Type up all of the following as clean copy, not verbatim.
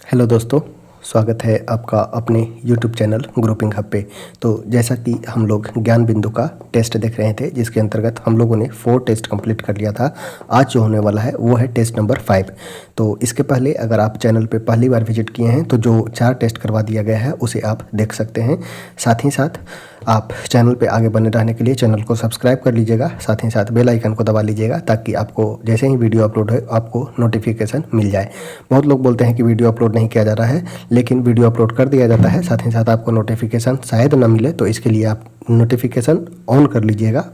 Hello दोस्तों, स्वागत है आपका अपने YouTube चैनल ग्रुपिंग हब पे। तो जैसा कि हम लोग ज्ञान बिंदु का टेस्ट देख रहे थे, जिसके अंतर्गत हम लोगों ने 4 टेस्ट कंप्लीट कर लिया था। आज जो होने वाला है वो है टेस्ट नंबर 5। तो इसके पहले अगर आप चैनल पे पहली बार विजिट किए हैं तो जो 4 टेस्ट करवा दिया गया है उसे आप देख सकते हैं। साथ ही साथ आप चैनल पे आगे बने रहने के लिए चैनल को सब्सक्राइब कर लीजिएगा, साथ ही साथ बेल आइकन को दबा लीजिएगा ताकि आपको जैसे ही वीडियो अपलोड हो आपको नोटिफिकेशन मिल जाए। बहुत लोग बोलते हैं कि वीडियो अपलोड नहीं किया जा रहा है, लेकिन वीडियो अपलोड कर दिया जाता है, साथ ही साथ आपको नोटिफिकेशन शायद ना मिले, तो इसके लिए आप नोटिफिकेशन ऑन कर लीजिएगा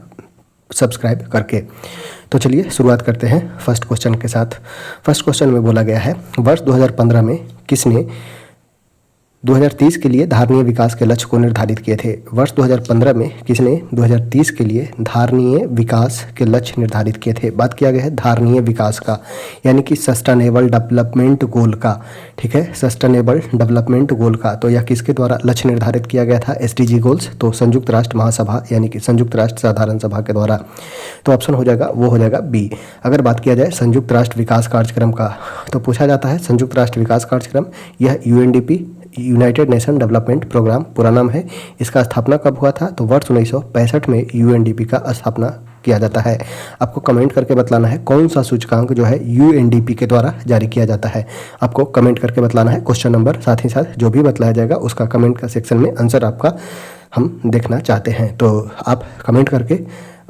सब्सक्राइब करके। तो चलिए शुरुआत करते हैं फर्स्ट क्वेश्चन के साथ। फर्स्ट क्वेश्चन में बोला गया है, वर्ष 2015 में किसने 2030 के लिए धारणीय विकास के लक्ष्य को निर्धारित किए थे? वर्ष 2015 में किसने 2030 के लिए धारणीय विकास के लक्ष्य निर्धारित किए थे? बात किया गया है धारणीय विकास का, यानी कि सस्टेनेबल डेवलपमेंट गोल का। ठीक है, सस्टेनेबल डेवलपमेंट गोल का। तो यह किसके द्वारा लक्ष्य निर्धारित किया गया था? SDG goals. तो संयुक्त राष्ट्र महासभा यानी कि संयुक्त राष्ट्र साधारण सभा के द्वारा। तो ऑप्शन हो जाएगा, वो हो जाएगा बी। अगर बात किया जाए संयुक्त राष्ट्र विकास कार्यक्रम का, तो पूछा जाता है संयुक्त राष्ट्र विकास कार्यक्रम, यह UNDP United Nation Development Programme पूरा नाम है। इसका स्थापना कब हुआ था? तो वर्ष 1965 में UNDP का स्थापना किया जाता है। आपको कमेंट करके बतलाना है कौन सा सूचकांक जो है UNDP के द्वारा जारी किया जाता है। आपको कमेंट करके बतलाना है क्वेश्चन नंबर, साथ ही साथ जो भी बतलाया जाएगा उसका कमेंट का सेक्शन में आंसर आपका हम देखना चाहते हैं। तो आप कमेंट करके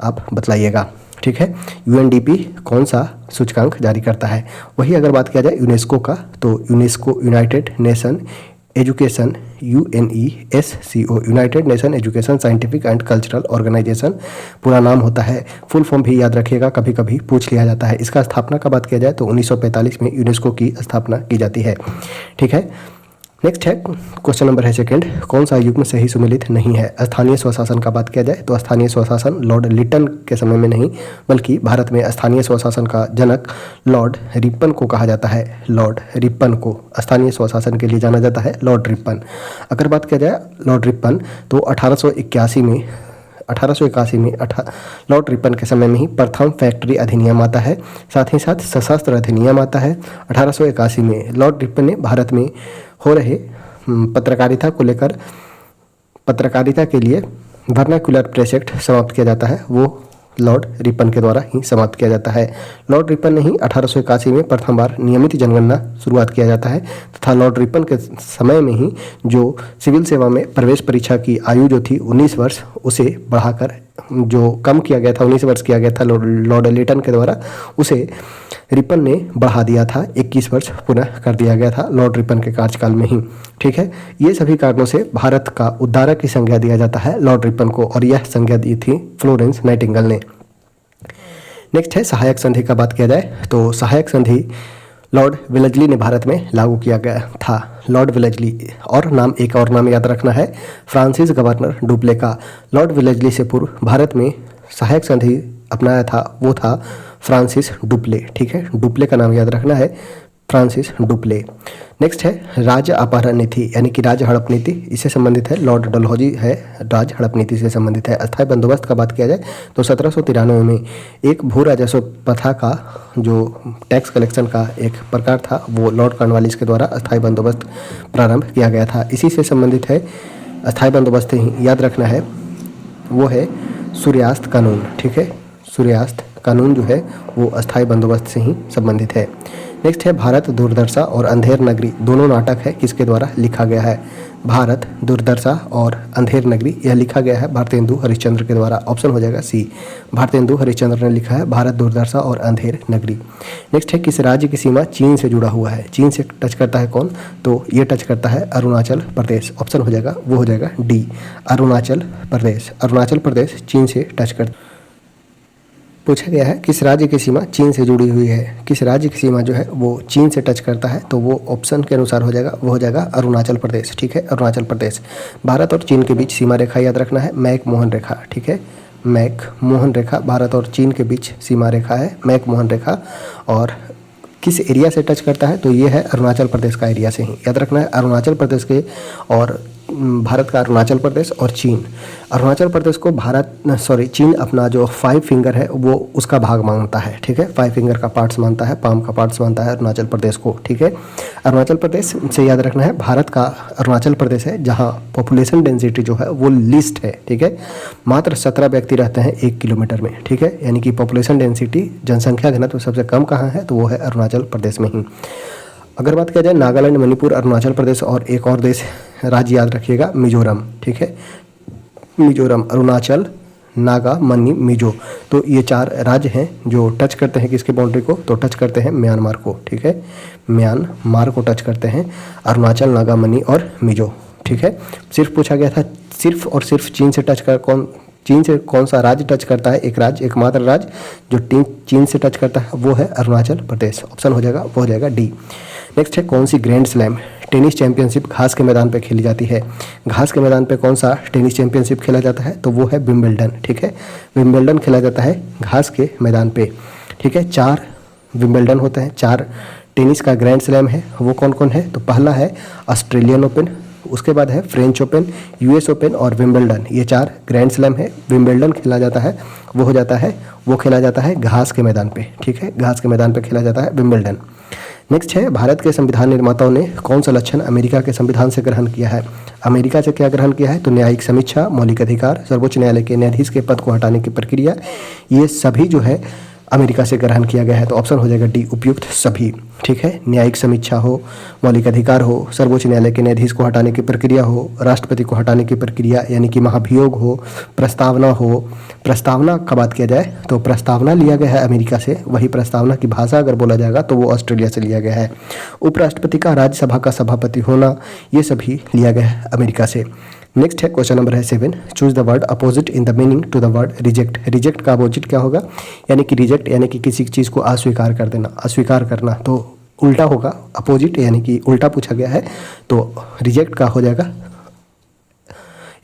आप बतलाइएगा। ठीक है, UNDP कौन सा सूचकांक जारी करता है? वही अगर बात किया जाए यूनेस्को का, तो UNESCO United Nation Education UNESCO United Nation Education Scientific and Cultural Organisation पूरा नाम होता है। फुल फॉर्म भी याद रखिएगा, कभी कभी पूछ लिया जाता है। इसका स्थापना का बात किया जाए तो 1945 में यूनेस्को की स्थापना की जाती है। ठीक है, नेक्स्ट है क्वेश्चन नंबर है सेकंड, कौन सा युग्म सही सुमेलित नहीं है? स्थानीय स्वशासन का बात किया जाए तो स्थानीय स्वशासन लॉर्ड लिटन के समय में नहीं, बल्कि भारत में स्थानीय स्वशासन का जनक लॉर्ड रिपन को कहा जाता है। लॉर्ड रिपन को स्थानीय स्वशासन के लिए जाना जाता है, लॉर्ड रिपन। अगर बात किया जाए लॉर्ड रिपन, तो 1881 में लॉर्ड रिपन के समय में ही प्रथम फैक्ट्री अधिनियम आता है, साथ ही साथ सशस्त्र अधिनियम आता है। 1881 में लॉर्ड रिपन ने भारत में हो रहे पत्रकारिता को लेकर पत्रकारिता के लिए वर्नाक्युलर प्रेस एक्ट समाप्त किया जाता है, वो लॉर्ड रिपन के द्वारा ही समाप्त किया जाता है। लॉर्ड रिपन ने ही 1881 में प्रथम बार नियमित जनगणना शुरुआत किया जाता है, तथा लॉर्ड रिपन के समय में ही जो सिविल सेवा में प्रवेश परीक्षा की आयु जो थी 19 वर्ष, उसे बढ़ाकर जो कम किया गया था 19 वर्ष किया गया था लॉर्ड लिटन के द्वारा, उसे रिपन ने बढ़ा दिया था, 21 वर्ष पुनः कर दिया गया था लॉर्ड रिपन के कार्यकाल में ही। ठीक है, ये सभी कारणों से भारत का उद्धारक की संज्ञा दिया जाता है लॉर्ड रिपन को, और यह संज्ञा दी थी फ्लोरेंस नाइटिंगेल ने। नेक्स्ट है सहायक संधि का बात किया जाए तो सहायक संधि लॉर्ड वेलेस्ली ने भारत में लागू किया गया था। लॉर्ड वेलेस्ली, और नाम एक और नाम याद रखना है, फ्रांसिस गवर्नर डुप्ले का। लॉर्ड वेलेस्ली से पूर्व भारत में सहायक संधि अपनाया था, वो था फ्रांसिस डुप्ले। ठीक है, डुप्ले का नाम याद रखना है, फ्रांसिस डुप्ले। नेक्स्ट है राज्य अपहरण नीति, यानी कि राज्य हड़प नीति, इससे संबंधित है लॉर्ड डलहौजी है, राज्य हड़प नीति से संबंधित है। अस्थायी बंदोबस्त का बात किया जाए तो 1793 में एक भू राजस्व प्रथा का जो टैक्स कलेक्शन का एक प्रकार था, वो लॉर्ड कॉर्नवालिस के द्वारा अस्थायी बंदोबस्त प्रारंभ किया गया था। इसी से संबंधित है अस्थायी बंदोबस्त ही याद रखना है, वो है सूर्यास्त कानून। ठीक है, सूर्यास्त कानून जो है वो अस्थायी बंदोबस्त से ही संबंधित है। नेक्स्ट है भारत दुर्दशा और अंधेर नगरी, दोनों नाटक है किसके द्वारा लिखा गया है? भारत दुर्दशा और अंधेर नगरी, यह लिखा गया है भारतेंदु हरिश्चंद्र के द्वारा। ऑप्शन हो जाएगा सी, भारतेंदु हरिश्चंद्र ने लिखा है भारत दुर्दशा और अंधेर नगरी। नेक्स्ट है किस राज्य की सीमा चीन से जुड़ा हुआ है? चीन से टच करता है कौन? तो ये टच करता है अरुणाचल प्रदेश। ऑप्शन हो जाएगा, वो हो जाएगा डी, अरुणाचल प्रदेश। अरुणाचल प्रदेश चीन से टच कर पूछा गया है किस राज्य की सीमा चीन से जुड़ी हुई है? किस राज्य की सीमा जो है वो चीन से टच करता है, तो वो ऑप्शन के अनुसार हो जाएगा, वो हो जाएगा अरुणाचल प्रदेश। ठीक है, अरुणाचल प्रदेश। भारत और चीन के बीच सीमा रेखा याद रखना है, मैक मोहन रेखा। ठीक है, मैक मोहन रेखा भारत और चीन के बीच सीमा रेखा है, मैक मोहन रेखा। और किस एरिया से टच करता है? तो ये है अरुणाचल प्रदेश का एरिया से ही याद रखना है। अरुणाचल प्रदेश के और भारत का अरुणाचल प्रदेश और चीन। अरुणाचल प्रदेश को चीन अपना जो 5 फिंगर है वो उसका भाग मानता है, ठीक है, 5 फिंगर का पार्ट्स मानता है, पाम का पार्ट्स मानता है अरुणाचल प्रदेश को, ठीक है। अरुणाचल प्रदेश से याद रखना है, भारत का अरुणाचल प्रदेश है जहाँ पॉपुलेशन डेंसिटी जो है वो लिस्ट है, ठीक है, मात्र 17 व्यक्ति रहते हैं 1 किलोमीटर में, ठीक है, यानी कि पॉपुलेशन डेंसिटी जनसंख्या घनत्व सबसे कम कहाँ है, तो वो है अरुणाचल प्रदेश में ही। अगर बात किया जाए नागालैंड, मणिपुर, अरुणाचल प्रदेश और एक और देश राज्य याद रखिएगा मिजोरम, ठीक है, मिजोरम, अरुणाचल, नागा, मणि, मिजो, तो ये 4 राज्य हैं जो टच करते हैं किसके बाउंड्री को, तो टच करते हैं म्यांमार को, ठीक है, म्यांमार को टच करते हैं अरुणाचल, नागा, मणि और मिजो, ठीक है। सिर्फ पूछा गया था सिर्फ और सिर्फ चीन से कौन सा राज्य टच करता है, एक राज्य, एकमात्र राज्य जो चीन से टच करता है वो है अरुणाचल प्रदेश। ऑप्शन हो जाएगा डी। नेक्स्ट है कौन सी ग्रैंड स्लैम टेनिस चैंपियनशिप घास के मैदान पे खेली जाती है। घास के मैदान पे कौन सा टेनिस चैंपियनशिप खेला जाता है, तो वो है विंबलडन, ठीक है, विंबलडन खेला जाता है घास के मैदान पे, ठीक है। 4 विंबलडन होते हैं, 4 टेनिस का ग्रैंड स्लैम है, वो कौन कौन है, तो पहला है ऑस्ट्रेलियन ओपन, उसके बाद है फ्रेंच ओपन, यूएस ओपन और विंबलडन, ये 4 ग्रैंड स्लैम है। विंबलडन खेला जाता है वो खेला जाता है घास के मैदान पे, ठीक है, घास के मैदान पे खेला जाता है विंबलडन। नेक्स्ट है भारत के संविधान निर्माताओं ने कौन सा लक्षण अमेरिका के संविधान से ग्रहण किया है। अमेरिका से क्या ग्रहण किया है, तो न्यायिक समीक्षा, मौलिक अधिकार, सर्वोच्च न्यायालय के न्यायाधीश के पद को हटाने की प्रक्रिया, ये सभी जो है अमेरिका से ग्रहण किया गया है। तो ऑप्शन हो जाएगा डी, उपयुक्त सभी, ठीक है। न्यायिक समीक्षा हो, मौलिक अधिकार हो, सर्वोच्च न्यायालय के न्यायाधीश को हटाने की प्रक्रिया हो, राष्ट्रपति को हटाने की प्रक्रिया यानी कि महाभियोग हो, प्रस्तावना हो। प्रस्तावना का बात किया जाए तो प्रस्तावना लिया गया है अमेरिका से, वही प्रस्तावना की भाषा अगर बोला जाएगा तो वो ऑस्ट्रेलिया से लिया गया है। उपराष्ट्रपति का राज्यसभा का सभापति होना, ये सभी लिया गया है अमेरिका से। नेक्स्ट है क्वेश्चन नंबर है 7, choose the word opposite in the meaning to the word reject. Reject का अपोजिट क्या होगा, यानी कि रिजेक्ट यानी कि किसी चीज़ को अस्वीकार कर देना, अस्वीकार करना, तो उल्टा होगा अपोजिट, यानी कि उल्टा पूछा गया है, तो रिजेक्ट का हो जाएगा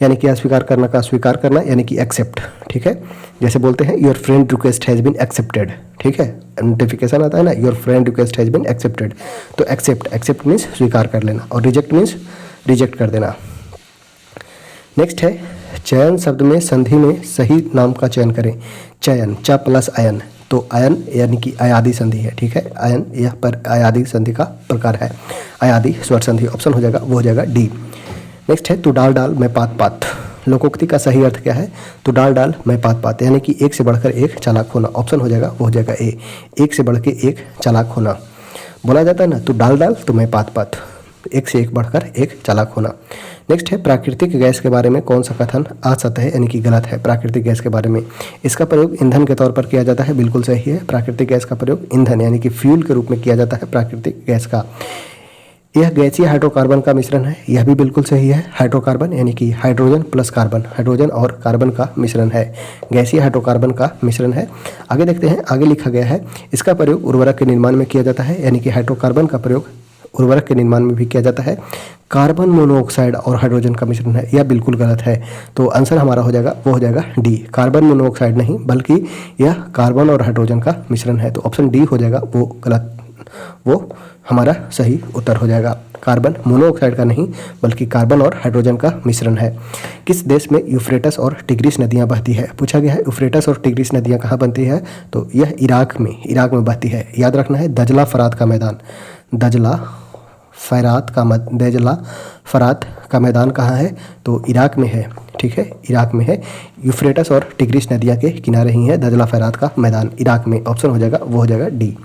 यानी कि अस्वीकार करना का स्वीकार करना यानी कि एक्सेप्ट, ठीक है। जैसे बोलते हैं your friend request has been accepted, ठीक है, नोटिफिकेशन आता है ना, your friend request has been accepted, तो एक्सेप्ट मीन्स स्वीकार कर लेना और रिजेक्ट मीन्स रिजेक्ट कर देना। नेक्स्ट है चयन शब्द में संधि में सही नाम का चयन करें। चयन, च प्लस अयन, तो अयन यानी कि अयादी संधि है, ठीक है, अयन यह पर अयादी संधि का प्रकार है, अयादी स्वर संधि। ऑप्शन हो जाएगा डी। नेक्स्ट है तू डाल डाल मैं पात पात। लोकोक्ति का सही अर्थ क्या है, तो डाल डाल मैं पात पात यानी कि एक से बढ़कर एक चालाक होना। ऑप्शन हो जाएगा ए, एक से बढ़ के एक चालाक होना। बोला जाता है ना तू डाल डाल तो मैं पात पात, एक से एक बढ़कर एक चालाक होना। नेक्स्ट है प्राकृतिक गैस के बारे में कौन सा कथन असत है यानी कि गलत है। प्राकृतिक गैस के बारे में, इसका प्रयोग ईंधन के तौर पर किया जाता है, बिल्कुल सही है। प्राकृतिक गैस का प्रयोग ईंधन यानी कि फ्यूल के रूप में किया जाता है प्राकृतिक गैस का। यह गैसीय हाइड्रोकार्बन का मिश्रण है, यह भी बिल्कुल सही है। हाइड्रोकार्बन यानी कि हाइड्रोजन प्लस कार्बन, हाइड्रोजन और कार्बन का मिश्रण है, गैसीय हाइड्रोकार्बन का मिश्रण है। आगे देखते हैं, आगे लिखा गया है इसका प्रयोग उर्वरक के निर्माण में किया जाता है, यानी कि हाइड्रोकार्बन का प्रयोग उर्वरक के निर्माण में भी किया जाता है। कार्बन मोनोऑक्साइड और हाइड्रोजन का मिश्रण है, यह बिल्कुल गलत है। तो आंसर हमारा हो जाएगा डी, कार्बन मोनोऑक्साइड नहीं बल्कि यह कार्बन और हाइड्रोजन का मिश्रण है। तो ऑप्शन डी हो जाएगा वो गलत, वो हमारा सही उत्तर हो जाएगा। कार्बन मोनोऑक्साइड का नहीं बल्कि कार्बन और हाइड्रोजन का मिश्रण है। किस देश में यूफ्रेटस और टिग्रिस नदियां बहती है। पूछा गया है यूफ्रेटस और टिग्रिस नदियां कहाँ बनती है, तो यह इराक में बहती है। याद रखना है दजला फरात का मैदान, दजला फरात का मैदान कहाँ है, तो इराक में है, ठीक है, इराक में है। यूफ्रेटस और टिग्रिस नदियाँ के किनारे ही है दजला फरात का मैदान, इराक में। ऑप्शन हो जाएगा डी।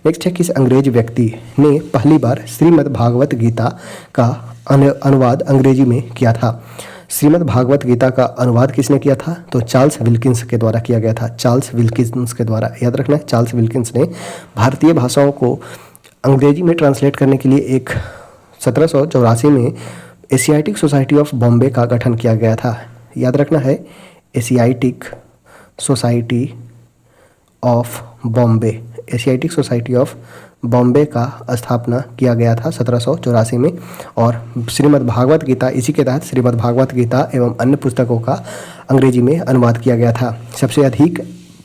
नेक्स्ट है किस अंग्रेज व्यक्ति ने पहली बार श्रीमद् भागवत गीता का अनुवाद अंग्रेजी में किया था। श्रीमद् भागवत गीता का अनुवाद किसने किया था, तो चार्ल्स विल्किंस के द्वारा किया गया था, चार्ल्स विल्किंस के द्वारा। याद रखना है चार्ल्स विल्किंस ने भारतीय भाषाओं को अंग्रेजी में ट्रांसलेट करने के लिए एक 1784 में एशियाटिक सोसाइटी ऑफ बॉम्बे का गठन किया गया था। याद रखना है Asiatic society of Bombay, Asiatic society of Bombay का स्थापना किया गया था 1784 में। और श्रीमद् भागवत गीता, इसी के तहत श्रीमद् भागवत गीता एवं अन्य पुस्तकों का अंग्रेजी में अनुवाद किया गया था। सबसे अधिक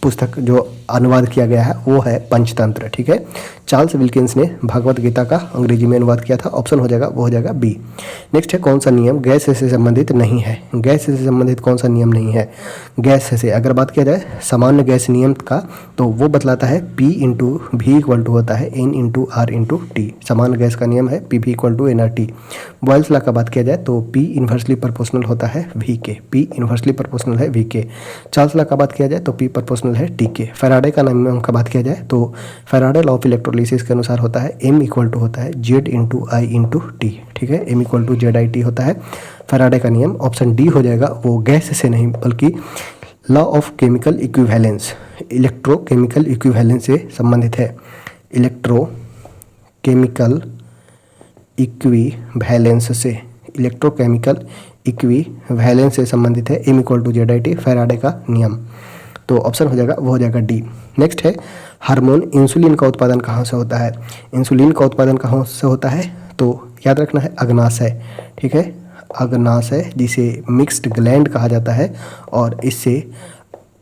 पुस्तक जो अनुवाद किया गया है वो है पंचतंत्र, ठीक है। चार्ल्स विल्किंस ने भगवत गीता का अंग्रेजी में अनुवाद किया था। ऑप्शन हो जाएगा, वो हो जाएगा बी। नेक्स्ट है, कौन सा नियम गैस से संबंधित नहीं है? गैस से संबंधित कौन सा नियम नहीं है? गैस से अगर बात किया जाए सामान्य गैस नियम का, तो वो बतलाता है P इंटू भी इक्वल टू होता है N into R into T. सामान्य गैस का नियम है P भी equal to NRT। Boyle's law का बात किया जाए तो P इन्वर्सली प्रोपोर्शनल होता है V के। P इन्वर्सली प्रोपोर्शनल है V के। चार्ल्स लॉ का बात किया जाए तो P प्रोपोर्शनल है T के। फैराडे का नियम का बात किया जाए तो फैराडे लॉ ऑफ इलेक्ट्रोलिसिस के अनुसार होता है M इक्वल टू होता है Z इंटू आई इंटू टी, ठीक है। M इक्वल टू ZIT होता है फैराडे का नियम। ऑप्शन डी हो जाएगा, वो गैस से नहीं बल्कि law of chemical equivalence, electrochemical equivalence से संबंधित है। इलेक्ट्रोकेमिकल इक्विवेलेंस से, इलेक्ट्रोकेमिकल इक्विवेलेंस से संबंधित है। M equal to ZIT Faraday का नियम। तो ऑप्शन हो जाएगा, वो हो जाएगा डी। नेक्स्ट है, हार्मोन इंसुलिन का उत्पादन कहाँ से होता है? इंसुलिन का उत्पादन कहाँ से होता है? तो याद रखना है अग्नाशय, ठीक है। अग्नाशय जिसे मिक्स्ड ग्लैंड कहा जाता है, और इससे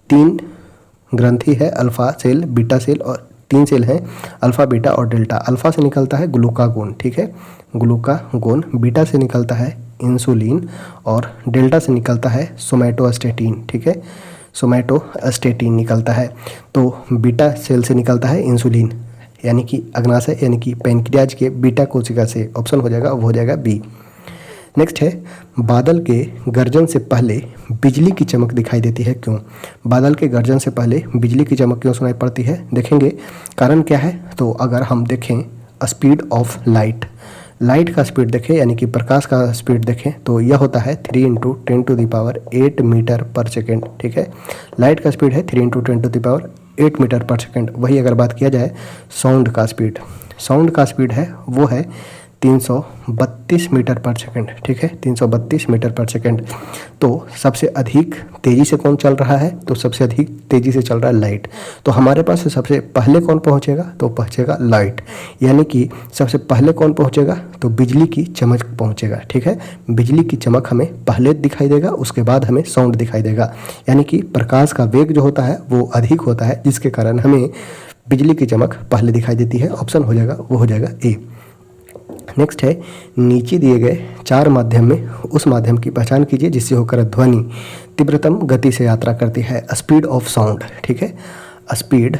3 ग्रंथि है, अल्फा सेल, बीटा सेल, और 3 सेल हैं अल्फा, बीटा और डेल्टा। अल्फा से निकलता है ग्लूकागोन, ठीक है, ग्लूकागोन। बीटा से निकलता है इंसुलिन, और डेल्टा से निकलता है सोमैटोस्टेटिन, ठीक है, सोमैटोस्टेटिन निकलता है। तो बीटा सेल से निकलता है इंसुलिन, यानी कि अग्नाशय यानी कि पैनक्रियाज के बीटा कोशिका से। ऑप्शन हो जाएगा, वो हो जाएगा बी। नेक्स्ट है, बादल के गर्जन से पहले बिजली की चमक दिखाई देती है, क्यों? बादल के गर्जन से पहले बिजली की चमक क्यों सुनाई पड़ती है? देखेंगे कारण क्या है। तो अगर हम देखें स्पीड ऑफ लाइट, लाइट का स्पीड देखें यानी कि प्रकाश का स्पीड देखें तो यह होता है 3 × 10⁸ मीटर पर सेकेंड, ठीक है। लाइट का स्पीड है 3 × 10⁸ मीटर पर सेकेंड। वही अगर बात किया जाए साउंड का स्पीड, साउंड का स्पीड है वो है 332 मीटर पर सेकेंड, ठीक है, 332 मीटर पर सेकेंड। तो सबसे अधिक तेज़ी से कौन चल रहा है? तो सबसे अधिक तेज़ी से चल रहा है लाइट। तो हमारे पास सबसे पहले कौन पहुंचेगा? तो पहुंचेगा लाइट, यानी कि सबसे पहले कौन पहुंचेगा? तो बिजली की चमक पहुंचेगा, ठीक है। बिजली की चमक हमें पहले दिखाई देगा, उसके बाद हमें साउंड दिखाई देगा, यानी कि प्रकाश का वेग जो होता है वो अधिक होता है, जिसके कारण हमें बिजली की चमक पहले दिखाई देती है। ऑप्शन हो जाएगा, वो हो जाएगा ए। नेक्स्ट है, नीचे दिए गए 4 माध्यम में उस माध्यम की पहचान कीजिए जिससे होकर ध्वनि तीव्रतम गति से यात्रा करती है। स्पीड ऑफ साउंड, ठीक है, speed